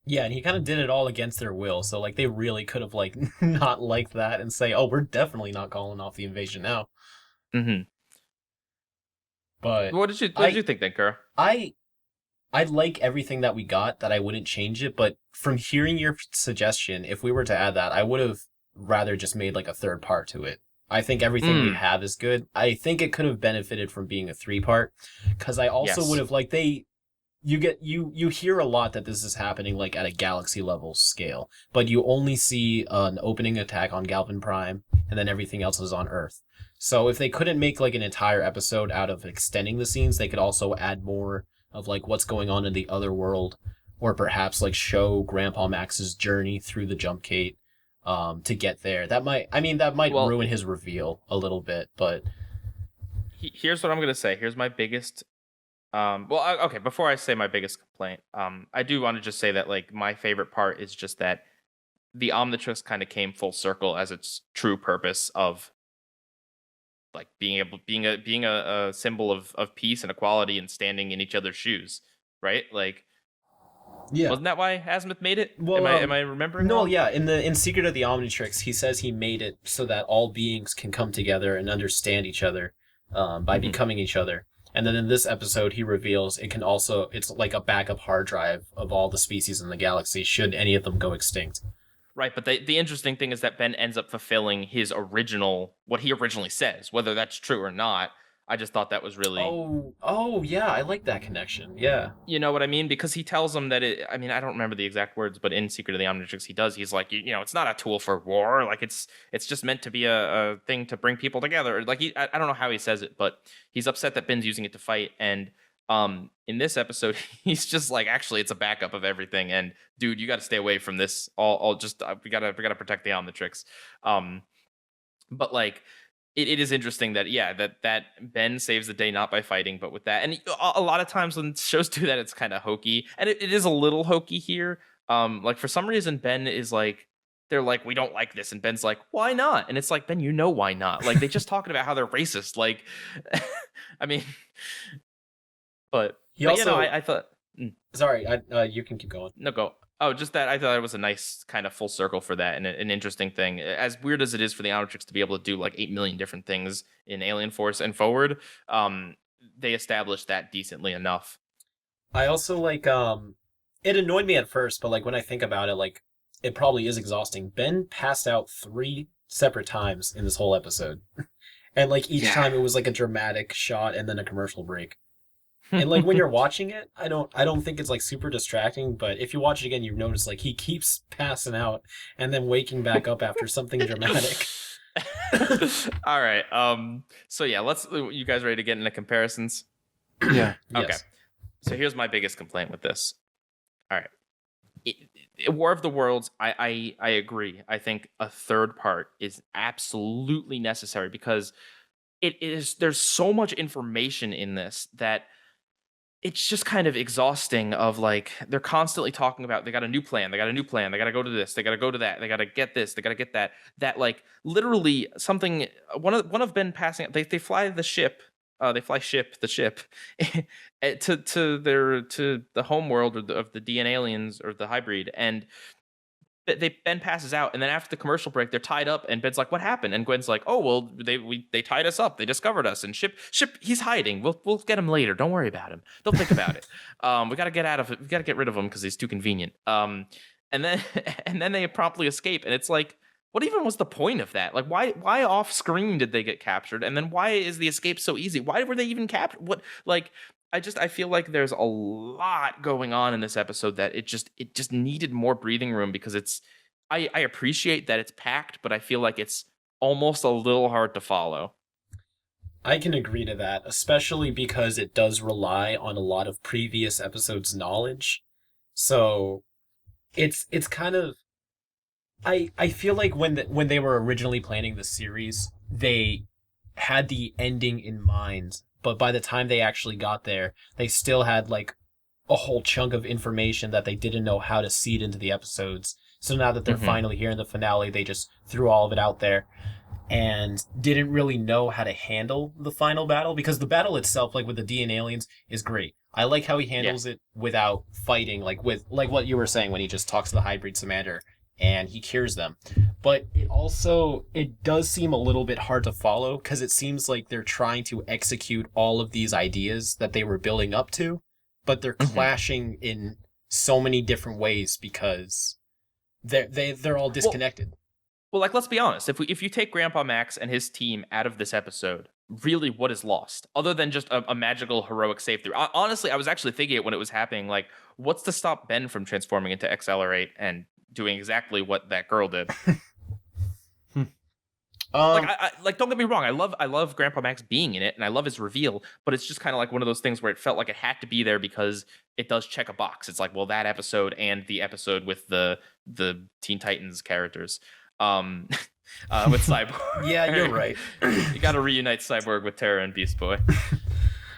Yeah, and he kind of did it all against their will. So like they really could have like not liked that and say, "Oh, we're definitely not calling off the invasion now." Mm-hmm. But what did you think then, Kara? I like everything that we got, that I wouldn't change it, but from hearing your suggestion, if we were to add that, I would have rather just made like a third part to it. I think everything we have is good. I think it could have benefited from being a 3-part, because I also would have like you hear a lot that this is happening like at a galaxy level scale, but you only see an opening attack on Galvin Prime, and then everything else is on Earth. So if they couldn't make like an entire episode out of extending the scenes, they could also add more of like what's going on in the other world, or perhaps like show Grandpa Max's journey through the jump gate to get there. That might ruin his reveal a little bit, but here's what I'm gonna say. Here's my biggest okay, before I say my biggest complaint, I do want to just say that like my favorite part is just that the Omnitrix kind of came full circle as its true purpose of like being a symbol of peace and equality and standing in each other's shoes, right? Like, yeah, wasn't that why Azimuth made it? Well, am I remembering? No, wrong? Yeah. In Secret of the Omnitrix, he says he made it so that all beings can come together and understand each other by becoming each other. And then in this episode, he reveals it's like a backup hard drive of all the species in the galaxy should any of them go extinct. Right, but the interesting thing is that Ben ends up fulfilling what he originally says, whether that's true or not. I just thought that was really... Oh, yeah, I like that connection, yeah. You know what I mean? Because he tells him that I don't remember the exact words, but in Secret of the Omnitrix, he's like, it's not a tool for war, like, it's just meant to be a thing to bring people together. Like, I don't know how he says it, but he's upset that Ben's using it to fight, and in this episode, he's just like, actually, it's a backup of everything, and dude, you got to stay away from this. We gotta protect the Omnitrix. But like, it is interesting that that Ben saves the day not by fighting, but with that. And a lot of times when shows do that, it's kind of hokey, and it is a little hokey here. Like for some reason, Ben is like, they're like, we don't like this, and Ben's like, why not? And it's like, Ben, why not? Like they just talking about how they're racist. Like, I mean. But I thought. Sorry, you can keep going. No, go. Oh, just that I thought it was a nice kind of full circle for that, and an interesting thing. As weird as it is for the Omnitrix to be able to do like 8 million different things in Alien Force and forward, they established that decently enough. I also like it annoyed me at first, but like when I think about it, like it probably is exhausting. Ben passed out 3 separate times in this whole episode, and like each time it was like a dramatic shot and then a commercial break. And like when you're watching it, I don't think it's like super distracting, but if you watch it again, you notice like he keeps passing out and then waking back up after something dramatic. All right. So yeah, you guys ready to get into comparisons? Yeah. Okay. Yes. So here's my biggest complaint with this. All right. War of the Worlds, I agree. I think a third part is absolutely necessary because there's so much information in this that it's just kind of exhausting of like, they're constantly talking about, they got a new plan, they got to go to this, they got to go to that, they got to get this, they got to get that like literally something, one of Ben passing, they fly the ship, the ship to the home world of the DN aliens or the hybrid, and Ben passes out, and then after the commercial break, they're tied up, and Ben's like, "What happened?" And Gwen's like, "Oh, well, they tied us up. They discovered us, and ship, he's hiding. We'll get him later. Don't worry about him. Don't think about it. We got to get out of it. We got to get rid of him because he's too convenient." And then they promptly escape, and it's like, what even was the point of that? Like, why off screen did they get captured? And then why is the escape so easy? Why were they even captured? What, like, I feel like there's a lot going on in this episode that it just needed more breathing room, because I appreciate that it's packed, but I feel like it's almost a little hard to follow. I can agree to that, especially because it does rely on a lot of previous episodes' knowledge. So it's kind of, I feel like when they were originally planning the series, they had the ending in mind, but by the time they actually got there, they still had like a whole chunk of information that they didn't know how to seed into the episodes. So now that they're finally here in the finale, they just threw all of it out there and didn't really know how to handle the final battle, because the battle itself, like with the D and aliens, is great. I like how he handles it without fighting, like with like what you were saying when he just talks to the hybrid Samander and he cures them. But it does seem a little bit hard to follow, because it seems like they're trying to execute all of these ideas that they were building up to, but they're clashing in so many different ways because they're all disconnected. Well, like, let's be honest. If you take Grandpa Max and his team out of this episode, really, what is lost other than just a magical heroic save through? Honestly, I was actually thinking it when it was happening. Like, what's to stop Ben from transforming into Accelerate and doing exactly what that girl did? Don't get me wrong. I love Grandpa Max being in it, and I love his reveal. But it's just kind of like one of those things where it felt like it had to be there because it does check a box. It's like, well, that episode and the episode with the Teen Titans characters. With Cyborg. Yeah, you're right. You got to reunite Cyborg with Terra and Beast Boy.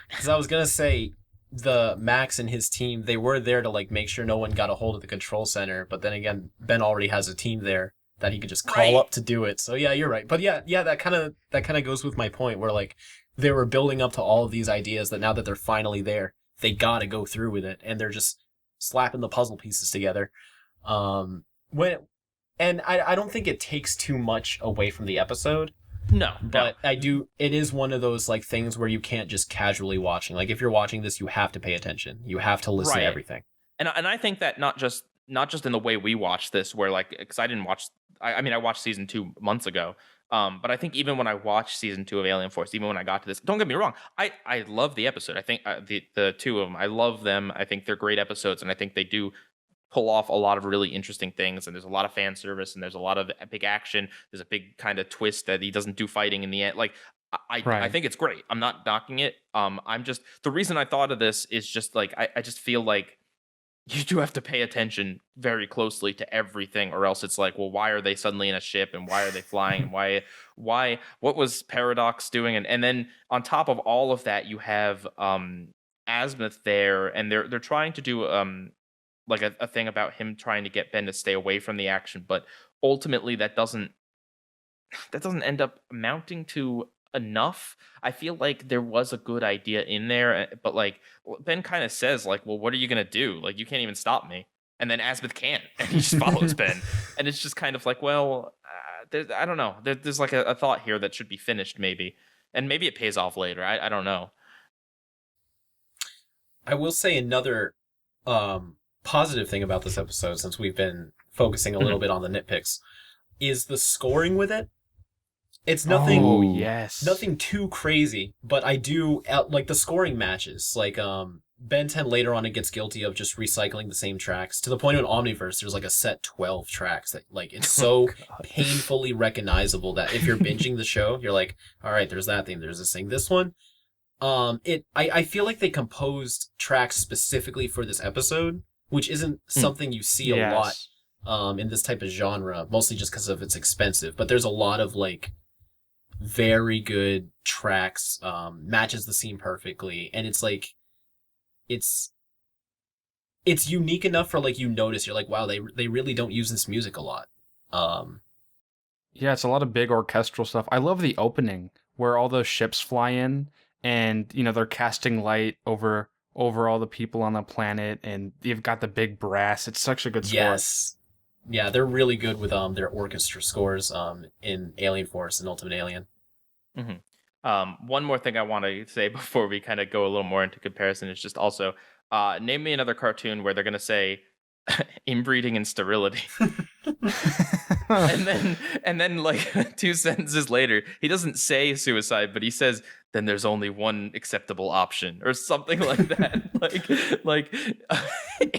Because I was gonna say, the Max and his team, they were there to like make sure no one got a hold of the control center. But then again, Ben already has a team there that he could just call up to do it. So yeah, you're right. But yeah, that kind of goes with my point, where like they were building up to all of these ideas that now that they're finally there, they gotta go through with it, and they're just slapping the puzzle pieces together. And I don't think it takes too much away from the episode. No. But it is one of those like things where you can't just casually watching. Like if you're watching this, you have to pay attention. You have to listen to everything. And I think that not just in the way we watch this, where like, because I didn't watch, I mean, I watched season 2 months ago. But I think even when I watched season 2 of Alien Force, even when I got to this, don't get me wrong, I love the episode. I think the two of them, I love them. I think they're great episodes, and I think they do pull off a lot of really interesting things, and there's a lot of fan service, and there's a lot of epic action. There's a big kind of twist that he doesn't do fighting in the end. Like, I think it's great. I'm not knocking it. I'm just, the reason I thought of this is just like, I just feel like you do have to pay attention very closely to everything, or else it's like, well, why are they suddenly in a ship, and why are they flying, and why what was Paradox doing? And then on top of all of that, you have Azimuth there, and they're trying to do like a thing about him trying to get Ben to stay away from the action, but ultimately that doesn't end up amounting to enough. I feel like there was a good idea in there, but like Ben kind of says like, well, what are you gonna do? Like, you can't even stop me. And then Azimuth can't, and he just follows Ben. And it's just kind of like, well, I don't know. There's like a thought here that should be finished, maybe. And maybe it pays off later. I don't know. I will say another positive thing about this episode, since we've been focusing a little bit on the nitpicks, is the scoring with it. It's nothing nothing too crazy, but I do like the scoring matches. Like Ben 10 later on, it gets guilty of just recycling the same tracks, to the point in Omniverse there's like a set 12 tracks that like it's so painfully recognizable that if you're binging the show, you're like, all right, there's that thing, there's this thing, this one. I feel like they composed tracks specifically for this episode, which isn't something you see a lot in this type of genre, mostly just because of it's expensive. But there's a lot of like very good tracks, matches the scene perfectly, and it's like it's unique enough for like you notice, you're like, wow, they really don't use this music a lot. Yeah, it's a lot of big orchestral stuff. I love the opening where all those ships fly in, and they're casting light over all the people on the planet, and you've got the big brass. It's such a good score. Yes. Yeah, they're really good with their orchestra scores in Alien Force and Ultimate Alien. One more thing I want to say before we kind of go a little more into comparison is just also name me another cartoon where they're going to say Inbreeding and sterility. and then like 2 sentences later, he doesn't say suicide, but he says, then there's only one acceptable option or something like that. like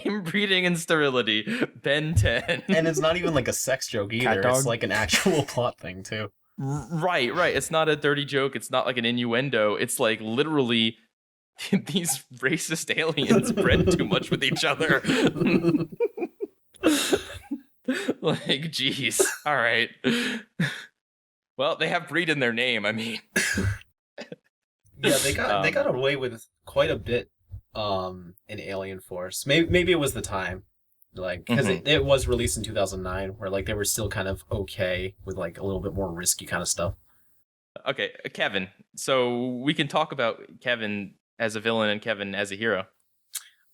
inbreeding and sterility, Ben 10. And it's not even like a sex joke either. It's like an actual plot thing too. Right. It's not a dirty joke. It's not like an innuendo. It's like literally these racist aliens bred too much with each other. Like, geez. All right. Well, they have breed in their name. I mean, yeah, they got away with quite a bit in Alien Force. Maybe it was the time, like, because it was released in 2009, where like they were still kind of okay with like a little bit more risky kind of stuff. Okay, Kevin. So we can talk about Kevin as a villain and Kevin as a hero.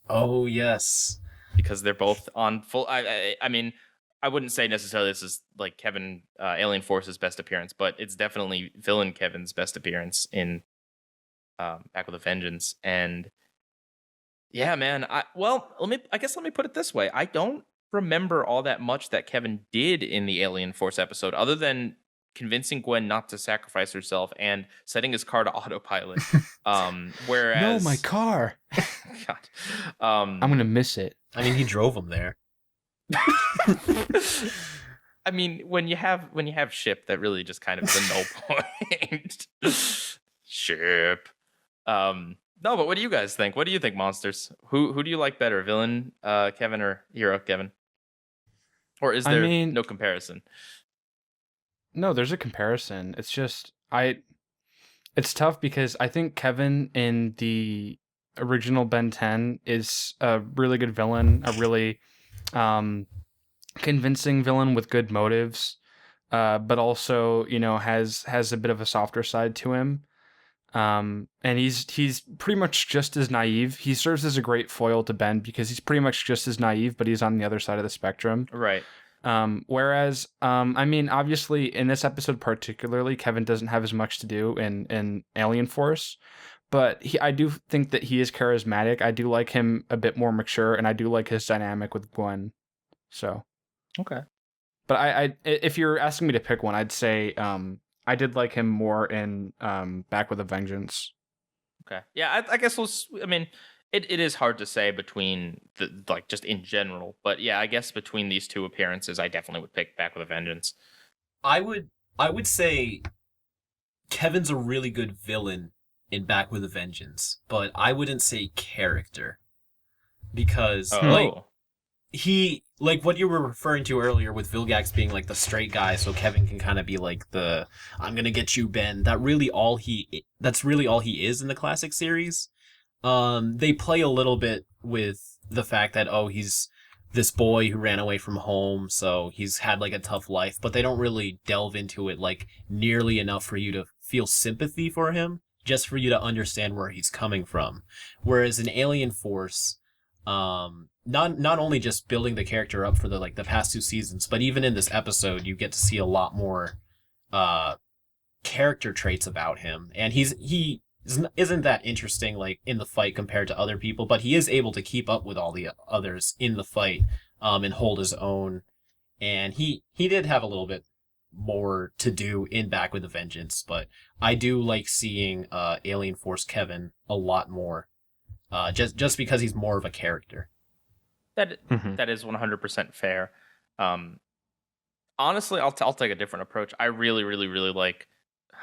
Oh yes, because they're both on full. I mean, I wouldn't say necessarily this is like Kevin Alien Force's best appearance, but it's definitely villain Kevin's best appearance in Back with a Vengeance. And yeah, man. Let me put it this way. I don't remember all that much that Kevin did in the Alien Force episode, other than convincing Gwen not to sacrifice herself and setting his car to autopilot. Whereas no, my car. God. I'm gonna miss it. I mean, he drove him there. I mean, when you have Ship, that really just kind of is a no point. Ship. No, but what do you guys think? What do you think, Monsters? Who do you like better, villain Kevin or hero Kevin? Or is there no comparison? No, there's a comparison. It's just it's tough because I think Kevin in the original Ben 10 is a really good villain, a really convincing villain with good motives, but also, you know, has a bit of a softer side to him. And he's pretty much just as naive. He serves as a great foil to Ben because he's pretty much just as naive, but he's on the other side of the spectrum. Right. Whereas, I mean, obviously in this episode particularly, Kevin doesn't have as much to do in Alien Force, but I do think that he is charismatic. I do like him a bit more mature, and I do like his dynamic with Gwen. So, okay. But I if you're asking me to pick one, I'd say, I did like him more in Back with a Vengeance. Okay. Yeah, I guess it is hard to say between the, like, just in general, but yeah, I guess between these two appearances, I definitely would pick Back with a Vengeance. I would say Kevin's a really good villain in Back with a Vengeance, but I wouldn't say character, because he, like what you were referring to earlier with Vilgax being like the straight guy, so Kevin can kind of be like the I'm gonna get you, Ben. That's really all he is in the classic series. They play a little bit with the fact that he's this boy who ran away from home, so he's had like a tough life, but they don't really delve into it like nearly enough for you to feel sympathy for him, just for you to understand where he's coming from. Whereas in Alien Force, not only just building the character up for the past 2 seasons, but even in this episode, you get to see a lot more character traits about him, and he isn't that interesting like in the fight compared to other people, but he is able to keep up with all the others in the fight and hold his own. And he did have a little bit more to do in Back with a Vengeance, but I do like seeing Alien Force Kevin a lot more, just because he's more of a character. That is 100% fair. Honestly, I'll take a different approach. I really, really, really like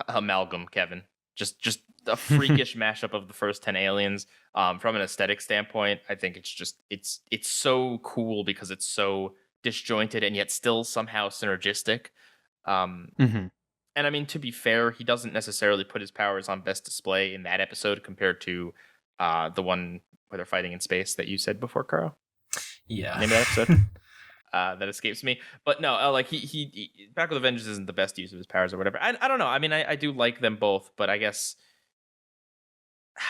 Amalgam Kevin. Just a freakish mashup of the first 10 aliens. From an aesthetic standpoint, I think it's so cool because it's so disjointed and yet still somehow synergistic. And I mean, to be fair, he doesn't necessarily put his powers on best display in that episode compared to the one where they're fighting in space that you said before, Kuro. Yeah. Name that episode? That escapes me. But no, like he Back with a Vengeance isn't the best use of his powers or whatever. I don't know. I mean, I do like them both, but I guess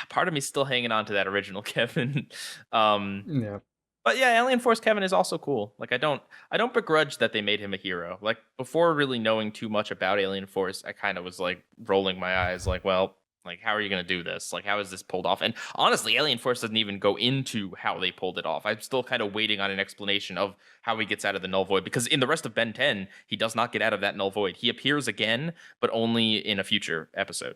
part of me's still hanging on to that original Kevin. Yeah. But yeah, Alien Force Kevin is also cool. Like I don't begrudge that they made him a hero. Like before really knowing too much about Alien Force, I kind of was like rolling my eyes like, well, Like, how are you going to do this? Like, how is this pulled off? And honestly, Alien Force doesn't even go into how they pulled it off. I'm still kind of waiting on an explanation of how he gets out of the null void, because in the rest of Ben 10, he does not get out of that null void. He appears again, but only in a future episode.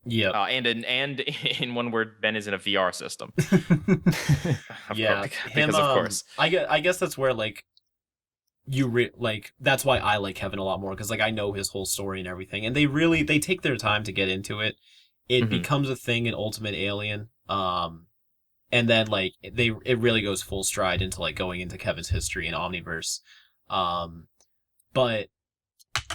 Yeah. And in one where Ben is in a VR system. Because of course. I guess that's where like that's why I like Kevin a lot more, because like I know his whole story and everything, and they take their time to get into it. It becomes a thing in Ultimate Alien, and then like it really goes full stride into like going into Kevin's history in Omniverse, but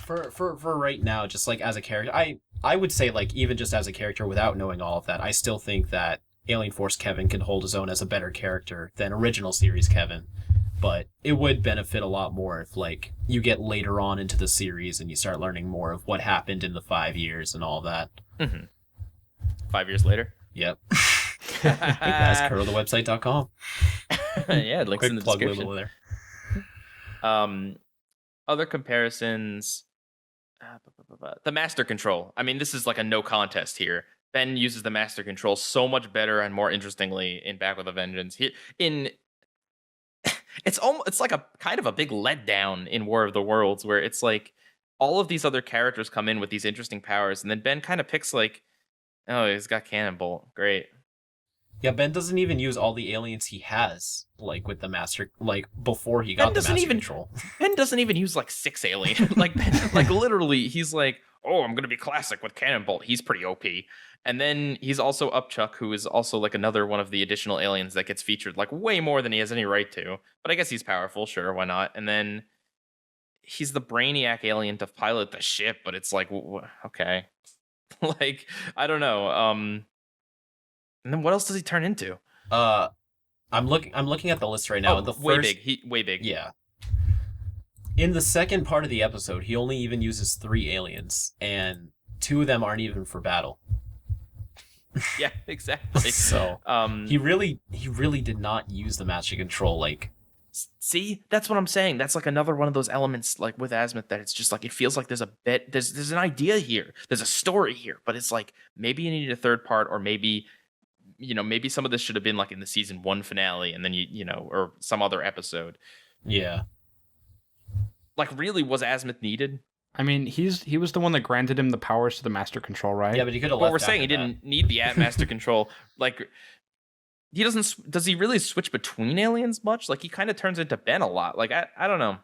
for right now, just like as a character, I would say like even just as a character without knowing all of that, I still think that Alien Force Kevin can hold his own as a better character than original series Kevin. But it would benefit a lot more if, like, you get later on into the series and you start learning more of what happened in the 5 years and all that. 5 years later? Yep. Hey guys, KuroTheWebsite.com. Yeah, links in the plug description. over there. Other comparisons. The Master Control. I mean, this is like a no contest here. Ben uses the Master Control so much better and more interestingly in Back with a Vengeance. It's like a kind of a big letdown in War of the Worlds, where it's like all of these other characters come in with these interesting powers, and then Ben kind of picks like, oh, he's got Cannonbolt, great. Yeah, Ben doesn't even use all the aliens he has, like with the Master, like before he got the Master Control. Ben doesn't even use like 6 aliens. like literally, he's like, oh, I'm gonna be classic with Cannonbolt. He's pretty OP. And then he's also Upchuck, who is also like another one of the additional aliens that gets featured like way more than he has any right to. But I guess he's powerful, sure, why not? And then he's the brainiac alien to pilot the ship, but it's like, okay. Like, I don't know. And then what else does he turn into? I'm looking at the list right now. Way big. Yeah. In the second part of the episode, he only even uses 3 aliens, and 2 of them aren't even for battle. Yeah, exactly. So he really did not use the Master Control. Like, see, that's what I'm saying. That's like another one of those elements, like with Azimuth, that it's just like it feels like there's a bit, there's an idea here, there's a story here, but it's like maybe you need a third part, or maybe maybe some of this should have been like in the season 1 finale, and then or some other episode. Yeah. Like, really, was Azimuth needed? I mean, he was the one that granted him the powers to the Master Control, right? Yeah, but he could have left. But we're saying he didn't need the Master Control. Like, he doesn't. Does he really switch between aliens much? Like, he kind of turns into Ben a lot. Like, I don't know.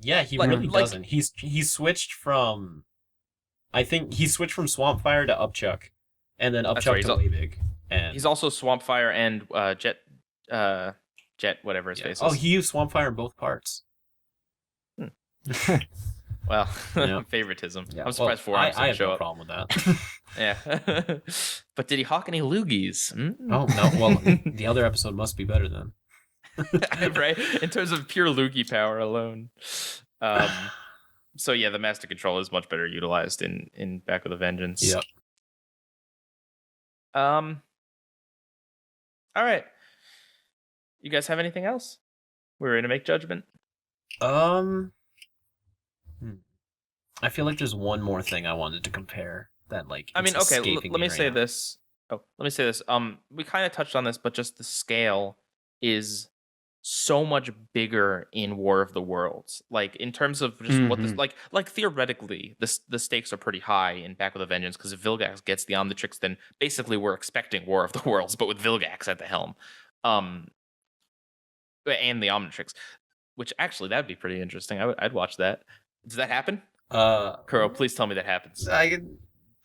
Yeah, he really doesn't. He switched from. I think he switched from Swampfire to Upchuck, and then Upchuck to Waybig. And he's also Swampfire and Jet, whatever his face is. Oh, he used Swampfire in both parts. Well, favoritism. Yeah. I'm surprised 4 I have show no up. problem with that. Yeah. But did he hawk any loogies? Oh, no. Well, the other episode must be better then. Right? In terms of pure loogie power alone. So yeah, the Master Control is much better utilized in Back with a Vengeance. Yep. All right. You guys have anything else? We're ready to make judgment. I feel like there's one more thing I wanted to compare that, like, I mean, okay, let me say now. this. Oh, let me say this. We kind of touched on this, but just the scale is so much bigger in War of the Worlds. Like, in terms of just what this, like theoretically, the stakes are pretty high in Back with a Vengeance, because if Vilgax gets the Omnitrix, then basically we're expecting War of the Worlds, but with Vilgax at the helm. And the Omnitrix, which actually that'd be pretty interesting. I'd watch that. Does that happen? Kuro, please tell me that happens. Do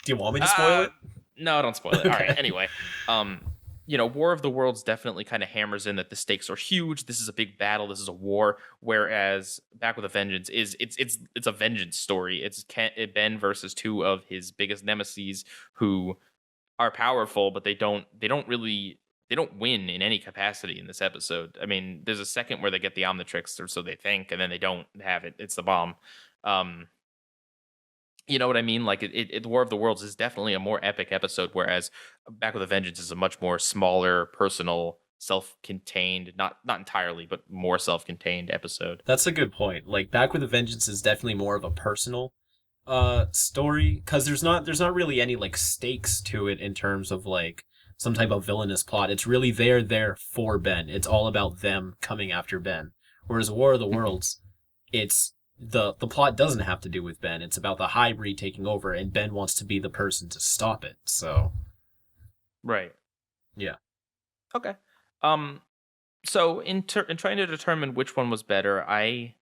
you want me to spoil it? No, don't spoil it. All right. Anyway, War of the Worlds definitely kind of hammers in that the stakes are huge. This is a big battle. This is a war. Whereas Back with a Vengeance it's a vengeance story. It's Ben versus 2 of his biggest nemeses, who are powerful, but they don't win in any capacity in this episode. I mean, there's a second where they get the Omnitrix, or so they think, and then they don't have it. It's the bomb. You know what I mean? Like, the War of the Worlds is definitely a more epic episode, whereas Back with a Vengeance is a much more smaller, personal, self-contained, not entirely, but more self-contained episode. That's a good point. Like, Back with a Vengeance is definitely more of a personal story, because there's not really any like stakes to it in terms of like some type of villainous plot. It's really they're there for Ben. It's all about them coming after Ben. Whereas War of the Worlds, it's the plot doesn't have to do with Ben. It's about the hybrid taking over, and Ben wants to be the person to stop it. So, Right. yeah. Okay. So in trying to determine which one was better, I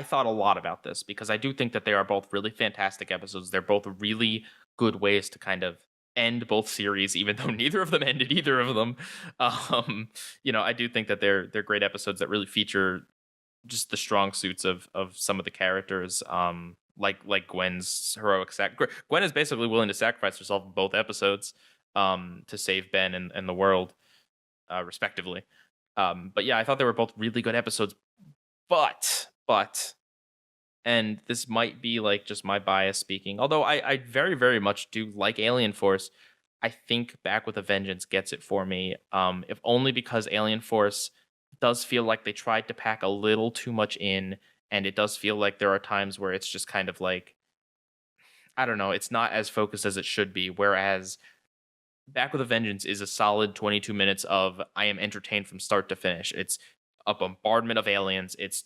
thought a lot about this because I do think that they are both really fantastic episodes. They're both really good ways to kind of end both series, even though neither of them ended either of them. I do think that they're great episodes that really feature just the strong suits of some of the characters. Like Gwen's heroic Gwen is basically willing to sacrifice herself in both episodes to save Ben and the world, respectively. But yeah, I thought they were both really good episodes. But, and this might be like just my bias speaking, although I very, very much do like Alien Force. I think Back with a Vengeance gets it for me, if only because Alien Force does feel like they tried to pack a little too much in, and it does feel like there are times where it's just kind of like, I don't know, it's not as focused as it should be, whereas Back with a Vengeance is a solid 22 minutes of I am entertained from start to finish. It's a bombardment of aliens. It's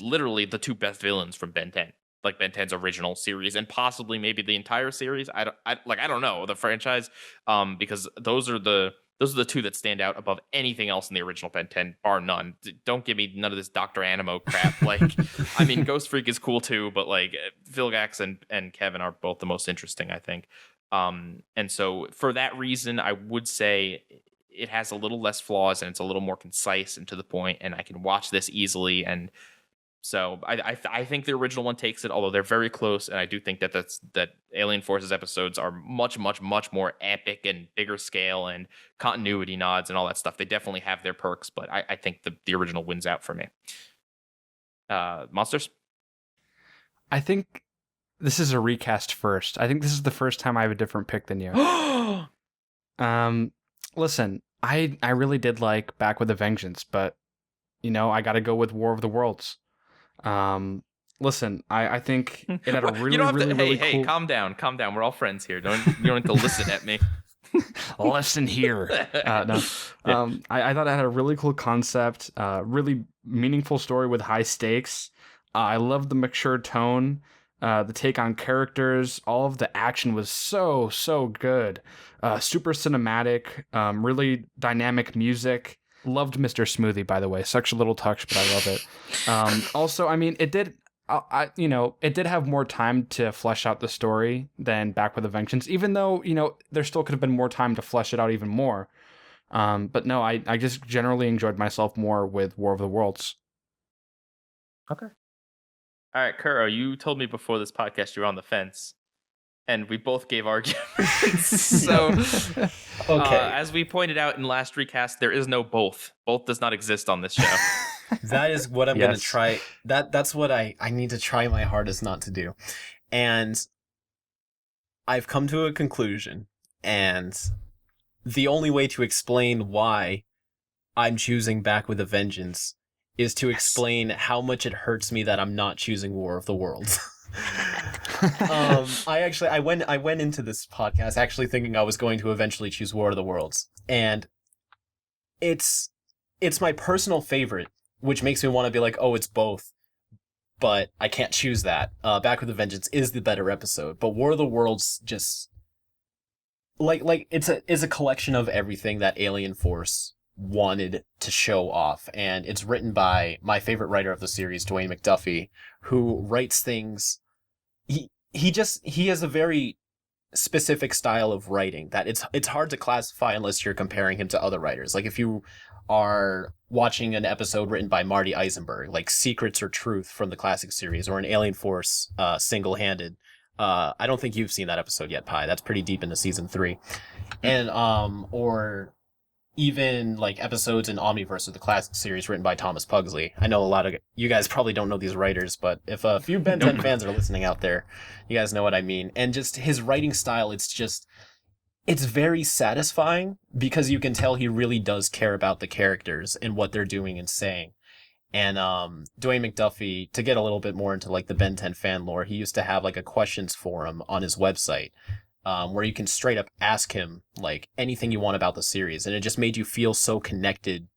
literally the two best villains from Ben 10, like Ben 10's original series, and possibly maybe the entire series. I don't know the franchise, because those are the two that stand out above anything else in the original Ben 10, bar none. Don't give me none of this Dr. Animo crap. Like, I mean, Ghost Freak is cool too, but like Vilgax and Kevin are both the most interesting, I think. And so for that reason, I would say it has a little less flaws and it's a little more concise and to the point, and I can watch this easily. And so I think the original one takes it, although they're very close. And I do think that Alien Forces episodes are much, much, much more epic and bigger scale and continuity nods and all that stuff. They definitely have their perks, but I think the original wins out for me. Monsters? I think this is a recast first. I think this is the first time I have a different pick than you. Listen, I really did like Back with a Vengeance, but I got to go with War of the Worlds. Listen, I think it had a really, really cool... Hey, calm down. We're all friends here. You don't have to listen at me. Listen here. No. Yeah. I thought it had a really cool concept, really meaningful story with high stakes. I loved the mature tone. The take on characters, all of the action was so good. Super cinematic, really dynamic music. Loved Mr. Smoothie, by the way. Such a little touch, but I love it. Also, I mean, it did have more time to flesh out the story than Back with a Vengeance, even though, there still could have been more time to flesh it out even more. But no, I just generally enjoyed myself more with War of the Worlds. Okay. All right, Kuro, you told me before this podcast you were on the fence, and we both gave arguments. So, okay. As we pointed out in last recast, there is no both. Both does not exist on this show. That is what I'm going to try. That's what I need to try my hardest not to do. And I've come to a conclusion, and the only way to explain why I'm choosing Back with a Vengeance is to explain how much it hurts me that I'm not choosing War of the Worlds. I went into this podcast actually thinking I was going to eventually choose War of the Worlds, and it's my personal favorite, which makes me want to be like, oh, it's both, but I can't choose that. Back with a Vengeance is the better episode, but War of the Worlds just like it's a collection of everything that Alien Force wanted to show off, and it's written by my favorite writer of the series, Dwayne McDuffie, who writes things. He has a very specific style of writing that it's hard to classify unless you're comparing him to other writers. Like if you are watching an episode written by Marty Eisenberg, like Secrets or Truth from the classic series, or an Alien Force Single-Handed. I don't think you've seen that episode yet, Pi. That's pretty deep into season 3. And or even like episodes in Omniverse of the classic series written by Thomas Pugsley. I know a lot of you guys probably don't know these writers, but if a few Ben 10 fans are listening out there, you guys know what I mean. And just his writing style, it's very satisfying because you can tell he really does care about the characters and what they're doing and saying. And Dwayne McDuffie, to get a little bit more into like the Ben 10 fan lore, he used to have like a questions forum on his website, where you can straight up ask him like anything you want about the series, and it just made you feel so connected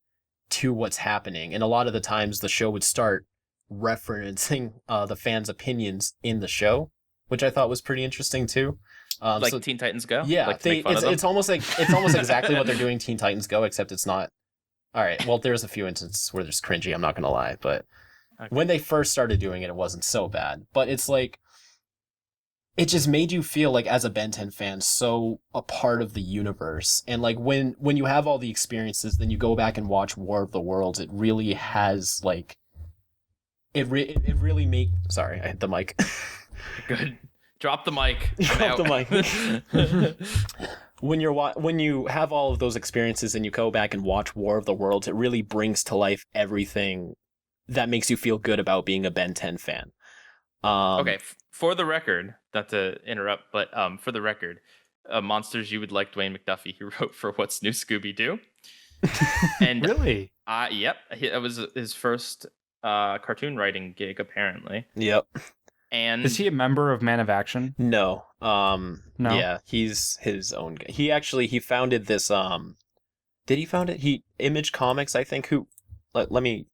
to what's happening. And a lot of the times the show would start referencing the fans' opinions in the show, which I thought was pretty interesting too. Like Teen Titans Go? Yeah, like it's almost exactly what they're doing Teen Titans Go, except it's not. All right, well, there's a few instances where there's cringy, I'm not going to lie, but when they first started doing it, it wasn't so bad. But it's like, it just made you feel like, as a Ben 10 fan, so a part of the universe. And like, when you have all the experiences, then you go back and watch War of the Worlds, it really has, like, it really sorry, I hit the mic. Good. Drop the mic. Drop the mic. When you have all of those experiences and you go back and watch War of the Worlds, it really brings to life everything that makes you feel good about being a Ben 10 fan. Okay, for the record, not to interrupt, but for the record, Monsters You Would Like Dwayne McDuffie, he wrote for What's New Scooby-Doo. And really? Yep, it was his first cartoon writing gig, apparently. Yep. And is he a member of Man of Action? No. No. Yeah, he's his own guy. He founded this did he found it? Image Comics, I think. Let me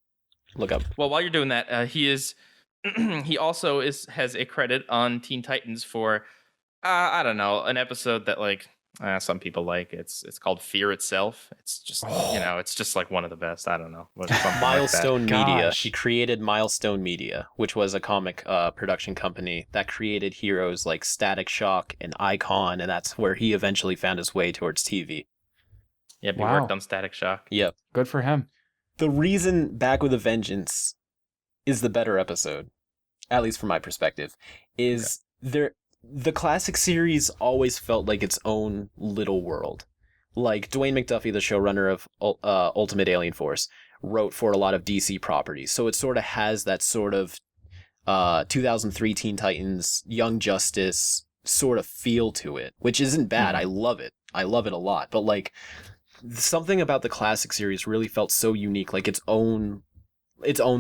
look up. Well, while you're doing that, he also has a credit on Teen Titans for I don't know, an episode that like some people like. It's called Fear Itself. It's just it's just like one of the best. I don't know. Milestone like Media. Gosh. He created Milestone Media, which was a comic production company that created heroes like Static Shock and Icon, and that's where he eventually found his way towards TV. Yep, he Wow. worked on Static Shock. Yep. Good for him. The reason Back with a Vengeance is the better episode, at least from my perspective, is the classic series always felt like its own little world. Like Dwayne McDuffie, the showrunner of Ultimate Alien Force, wrote for a lot of DC properties. So it sort of has that sort of 2003 Teen Titans, Young Justice sort of feel to it, which isn't bad. I love it. I love it a lot. But like, something about the classic series really felt so unique, like its own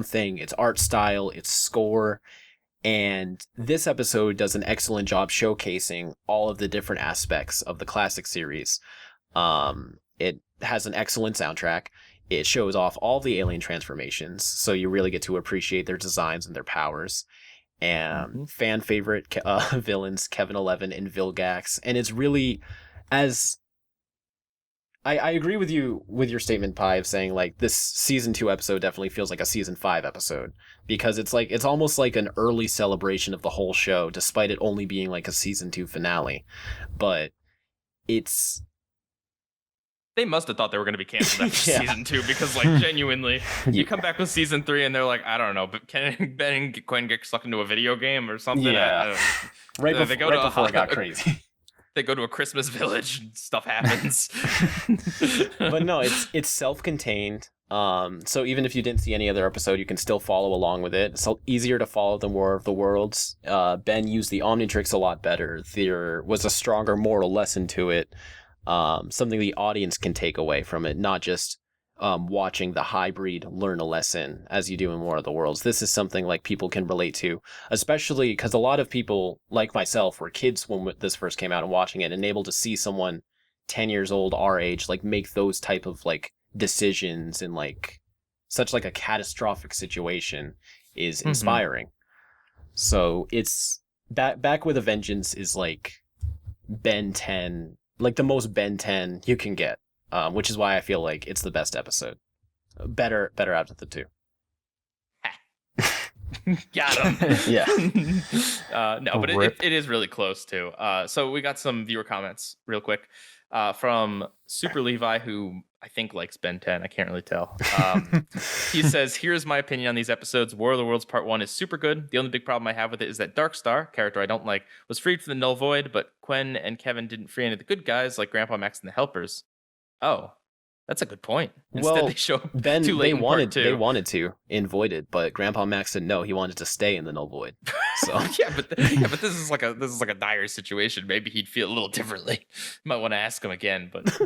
thing, its art style, its score. And this episode does an excellent job showcasing all of the different aspects of the classic series. It has an excellent soundtrack. It shows off all the alien transformations, so you really get to appreciate their designs and their powers. And fan favorite villains, Kevin 11 and Vilgax. And it's really, as I agree with you with your statement, Pi, of saying like this season 2 episode definitely feels like a season 5 episode, because it's almost like an early celebration of the whole show, despite it only being like a season 2 finale. But they must have thought they were going to be canceled after Yeah. season 2, because like genuinely, you come back with season 3 and they're like, I don't know, but can Ben and Gwen get sucked into a video game or something? Yeah. I don't know. right before it got crazy. They go to a Christmas village and stuff happens. But no, it's self-contained. So even if you didn't see any other episode, you can still follow along with it. It's easier to follow than War of the Worlds. Ben used the Omnitrix a lot better. There was a stronger moral lesson to it. Something the audience can take away from it, not just watching the hybrid learn a lesson as you do in War of the Worlds. This is something like people can relate to, especially because a lot of people like myself were kids when this first came out and watching it, and able to see someone 10 years old, our age, like make those type of like decisions in like such like a catastrophic situation is inspiring. So it's Back with a Vengeance is like Ben 10, like the most Ben 10 you can get. Which is why I feel like it's the best episode. Better out of the two. Got him. Yeah. No, but it is really close too. So we got some viewer comments real quick from Super Levi, who I think likes Ben 10. I can't really tell. He says, here's my opinion on these episodes. War of the Worlds Part 1 is super good. The only big problem I have with it is that Darkstar, character I don't like, was freed from the Null Void, but Gwen and Kevin didn't free any of the good guys like Grandpa Max and the Helpers. Oh, That's a good point. Instead, they show up Ben, too late they in wanted part 2. they wanted to in Voided, but Grandpa Max said no. He wanted to stay in the Null Void. So yeah, but this is like a dire situation. Maybe he'd feel a little differently. Might want to ask him again, but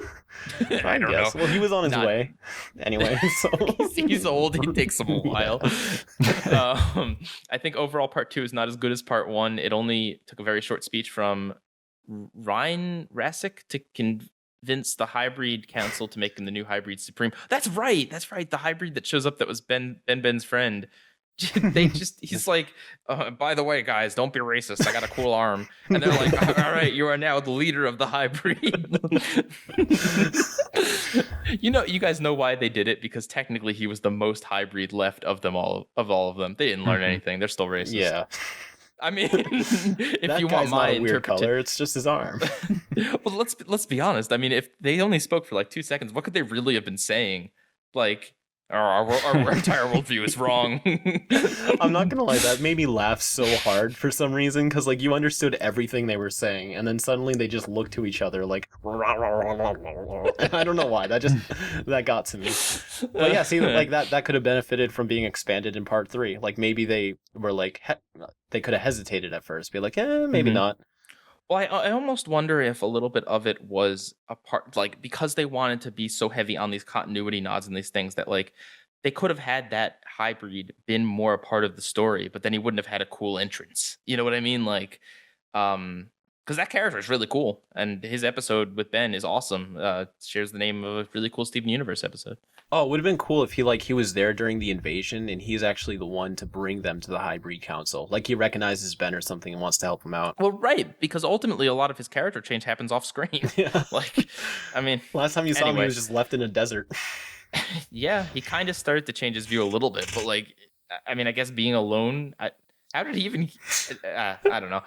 I don't know. Well, he was on his way anyway. So he's old. He takes him a while. I think overall part 2 is not as good as part 1. It only took a very short speech from Ryan Rassick to convince the Hybrid Council to make him the new Hybrid Supreme. That's right. The Hybrid that shows up that was Ben's friend. He's like, by the way, guys, don't be racist. I got a cool arm. And they're like, all right, you are now the leader of the Hybrid. You guys know why they did it, because technically he was the most hybrid left of them all of them. They didn't learn anything. They're still racist. yeah. I mean, if That you guy's want my not a weird interpretation, color, it's just his arm. well, let's be honest. I mean, if they only spoke for like 2 seconds, what could they really have been saying? Like, our entire worldview is wrong. I'm not gonna lie, that made me laugh so hard for some reason, because like you understood everything they were saying, and then suddenly they just looked to each other like I don't know why, that got to me. But yeah, see, like that could have benefited from being expanded in part 3. Like maybe they were like they could have hesitated at first, be like, maybe not. Well, I almost wonder if a little bit of it was a part, like, because they wanted to be so heavy on these continuity nods and these things, that like they could have had that hybrid been more a part of the story, but then he wouldn't have had a cool entrance. You know what I mean? Like, because that character is really cool, and his episode with Ben is awesome. Shares the name of a really cool Steven Universe episode. Oh, it would have been cool if he was there during the invasion, and he's actually the one to bring them to the Hybrid Council. Like he recognizes Ben or something and wants to help him out. Well, right, because ultimately a lot of his character change happens off screen. Yeah. Like, I mean, Last time you saw him, he was just left in a desert. yeah, he kind of started to change his view a little bit, but like, I mean, I guess being alone, how did he even? I don't know.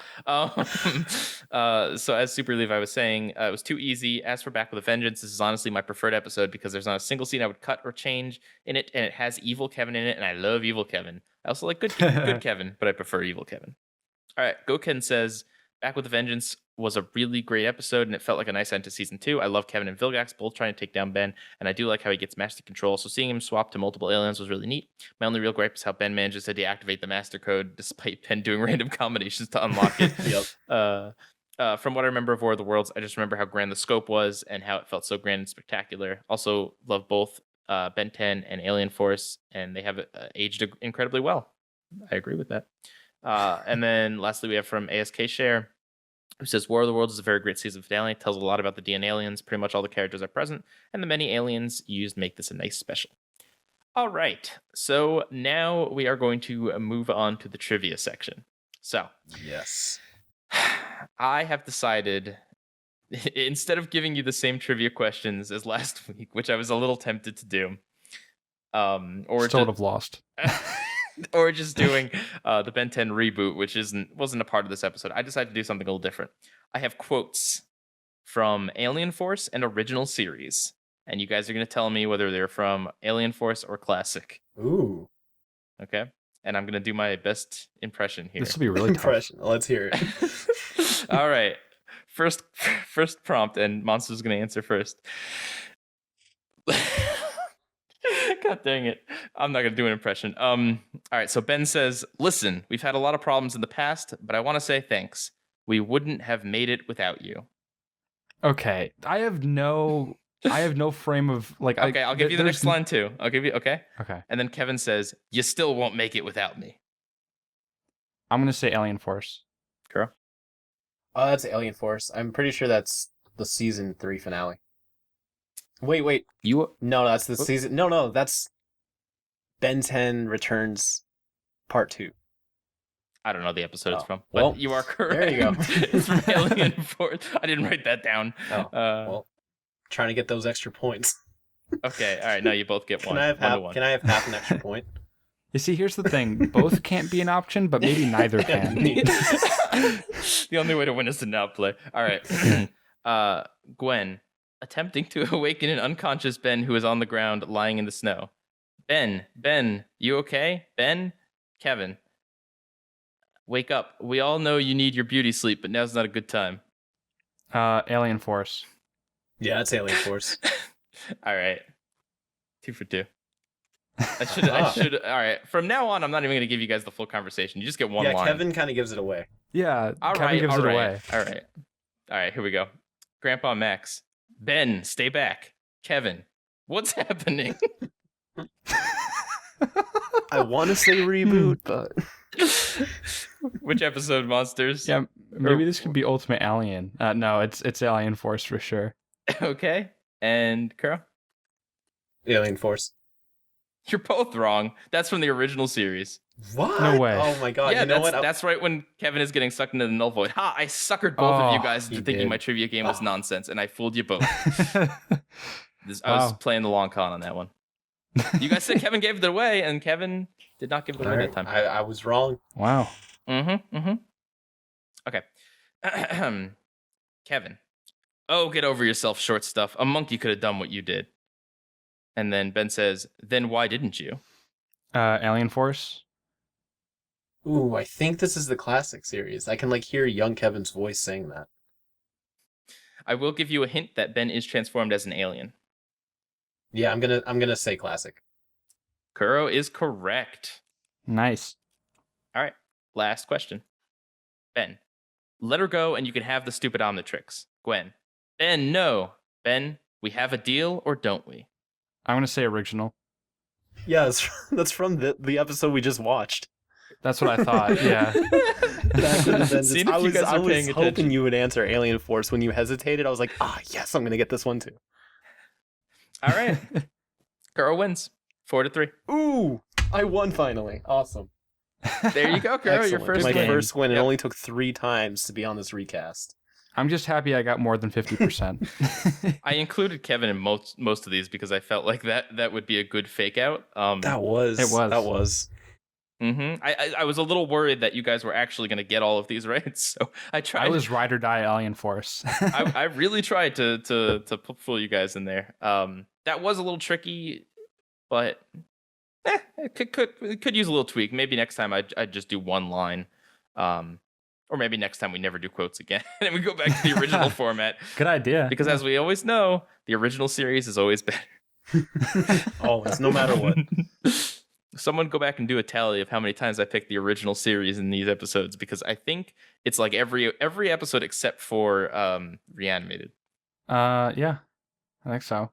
So as Super Levi was saying, it was too easy. As for Back with a Vengeance, this is honestly my preferred episode because there's not a single scene I would cut or change in it, and it has evil Kevin in it, and I love evil Kevin. I also like good Kevin, but I prefer evil Kevin. All right, Goken says, Back with a Vengeance was a really great episode, and it felt like a nice end to season 2. I love Kevin and Vilgax both trying to take down Ben, and I do like how he gets master control, so seeing him swap to multiple aliens was really neat. My only real gripe is how Ben manages to deactivate the master code despite Ben doing random combinations to unlock it. Yep. From what I remember of War of the Worlds, I just remember how grand the scope was and how it felt so grand and spectacular. Also love both Ben 10 and Alien Force, and they have aged incredibly well. I agree with that. And then lastly, we have from ASK Share, who says War of the Worlds is a very great season finale. It tells a lot about the DNA aliens. Pretty much all the characters are present, and the many aliens used make this a nice special. All right, so now we are going to move on to the trivia section. So, yes, I have decided, instead of giving you the same trivia questions as last week, which I was a little tempted to do, or sort of lost. Or just doing the Ben 10 reboot, which wasn't a part of this episode. I decided to do something a little different. I have quotes from Alien Force and original series, and you guys are going to tell me whether they're from Alien Force or classic. Ooh. Okay? And I'm going to do my best impression here. This will be really tough. Let's hear it. All right. First prompt, and Monster's going to answer first. God dang it. I'm not going to do an impression. All right, so Ben says, listen, we've had a lot of problems in the past, but I want to say thanks. We wouldn't have made it without you. Okay. I have no frame of like. Okay, I'll give you the next line too. I'll give you, okay? Okay. And then Kevin says, you still won't make it without me. I'm going to say Alien Force. Kuro? That's Alien Force. I'm pretty sure that's the season 3 finale. Wait. No, that's the season. No, that's Ben 10 Returns Part 2. I don't know the episode it's from, but well, you are correct. There you go. It's from Alien Force. I didn't write that down. Well, trying to get those extra points. Okay, all right. Now you both get one. Can I have half an extra point? You see, here's the thing. Both can't be an option, but maybe neither can. The only way to win is to not play. All right. Gwen, attempting to awaken an unconscious Ben who is on the ground lying in the snow. Ben, you okay? Ben? Kevin. Wake up. We all know you need your beauty sleep, but now's not a good time. Alien Force. Yeah, it's Alien Force. All right. 2 for 2. I should. All right. From now on, I'm not even going to give you guys the full conversation. You just get one line. Yeah, Kevin kind of gives it away. Yeah, Kevin gives it away. All right. Here we go. Grandpa Max. Ben, stay back. Kevin, what's happening? I want to say reboot, but Which episode, Monsters? Yeah, maybe this could be Ultimate Alien. No, it's Alien Force for sure. Okay. And Kuro? Alien Force. You're both wrong. That's from the original series. What? No way. Oh my god. Yeah, you know what? that's right when Kevin is getting sucked into the null void. Ha! I suckered both of you guys into thinking my trivia game was nonsense, and I fooled you both. I was playing the long con on that one. You guys said Kevin gave it away, and Kevin did not give it away that time. I was wrong. Wow. Okay. Kevin. Oh, get over yourself, short stuff. A monkey could have done what you did. And then Ben says, then why didn't you? Alien Force. Ooh, I think this is the classic series. I can hear young Kevin's voice saying that. I will give you a hint that Ben is transformed as an alien. Yeah, I'm gonna say classic. Kuro is correct. Nice. All right. Last question. Ben. Let her go and you can have the stupid Omnitrix. Gwen. Ben, no. Ben, we have a deal or don't we? I'm gonna say original. Yeah, that's from the episode we just watched. That's what I thought. Yeah. I was hoping you would answer Alien Force when you hesitated. I was like, yes, I'm gonna get this one too. All right. Kuro wins 4-3. Ooh, I won finally. Awesome. There you go, Kuro. Your first My win. first win. It only took 3 times to be on this recast. I'm just happy I got more than 50%. I included Kevin in most of these because I felt like that would be a good fake out. That was. I was a little worried that you guys were actually going to get all of these right, so I tried. I was ride or die Alien Force. I really tried to fool you guys in there. That was a little tricky, but it could use a little tweak. Maybe next time I'd just do one line. Or maybe next time we never do quotes again and we go back to the original format. Good idea. Because as we always know, the original series is always better. Always, no matter what. Someone go back and do a tally of how many times I picked the original series in these episodes, because I think it's like every episode except for Reanimated. Yeah, I think so.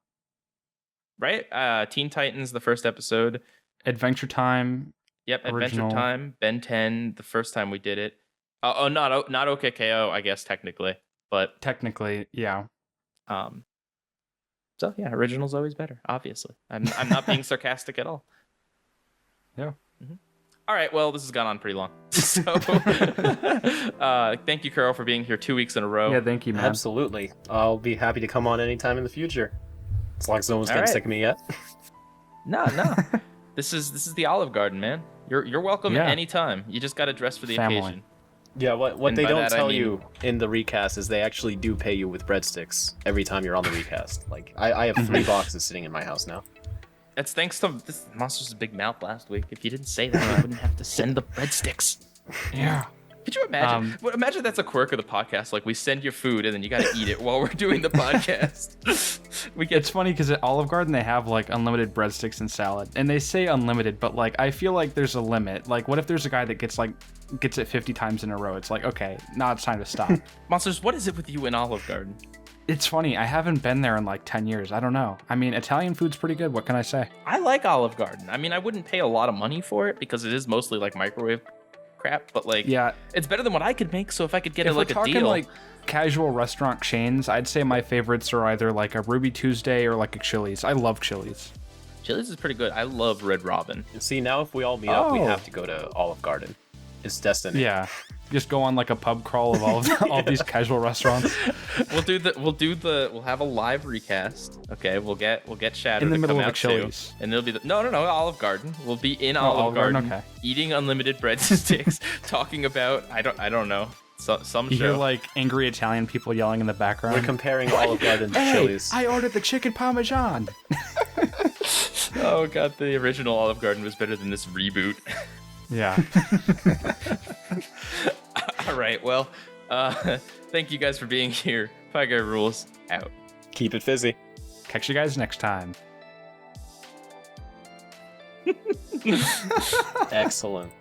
Right? Teen Titans, the first episode. Adventure Time. Yep, original. Adventure Time. Ben 10, the first time we did it. Not OKKO, I guess technically, but technically, yeah. So yeah, original's always better. Obviously, I'm not being sarcastic at all. Yeah. Mm-hmm. All right. Well, this has gone on pretty long. So, thank you, Kuro, for being here 2 weeks in a row. Yeah, thank you, man. Absolutely. I'll be happy to come on anytime in the future, as long as no one's getting sick of me yet. No. This is the Olive Garden, man. You're welcome anytime. You just got to dress for the occasion. Yeah, what they don't tell you in the recast is they actually do pay you with breadsticks every time you're on the recast. I have 3 boxes sitting in my house now. That's thanks to this Monsters' Big Mouth last week. If you didn't say that, we wouldn't have to send the breadsticks. Yeah. Could you imagine? Imagine that's a quirk of the podcast. Like, we send you food and then you got to eat it while we're doing the podcast. It's funny because at Olive Garden they have unlimited breadsticks and salad, and they say unlimited, but I feel like there's a limit. What if there's a guy that gets it 50 times in a row? It's okay, now it's time to stop. Monsters, what is it with you in Olive Garden? It's funny. I haven't been there in 10 years. I don't know. I mean, Italian food's pretty good. What can I say? I like Olive Garden. I mean, I wouldn't pay a lot of money for it because it is mostly microwave crap, but it's better than what I could make. So if I could get it a deal, casual restaurant chains, I'd say my favorites are either a Ruby Tuesday or a Chili's. I love Chili's. Chili's is pretty good. I love Red Robin. See, now if we all meet up, we have to go to Olive Garden. It's destiny. Yeah. Just go on a pub crawl of all these casual restaurants. We'll have a live recast. Okay, we'll get Shadow in the to middle come of out a Chili's. Too, and it'll be no Olive Garden. We'll be in Olive Garden, okay. Eating unlimited breadsticks, talking about I don't know some you show. Hear angry Italian people yelling in the background. We're comparing Olive Garden to Chili's. I ordered the chicken parmesan. Oh god, the original Olive Garden was better than this reboot. Yeah. All right. Well, thank you guys for being here. PIEGUYRULZ out. Keep it fizzy. Catch you guys next time. Excellent.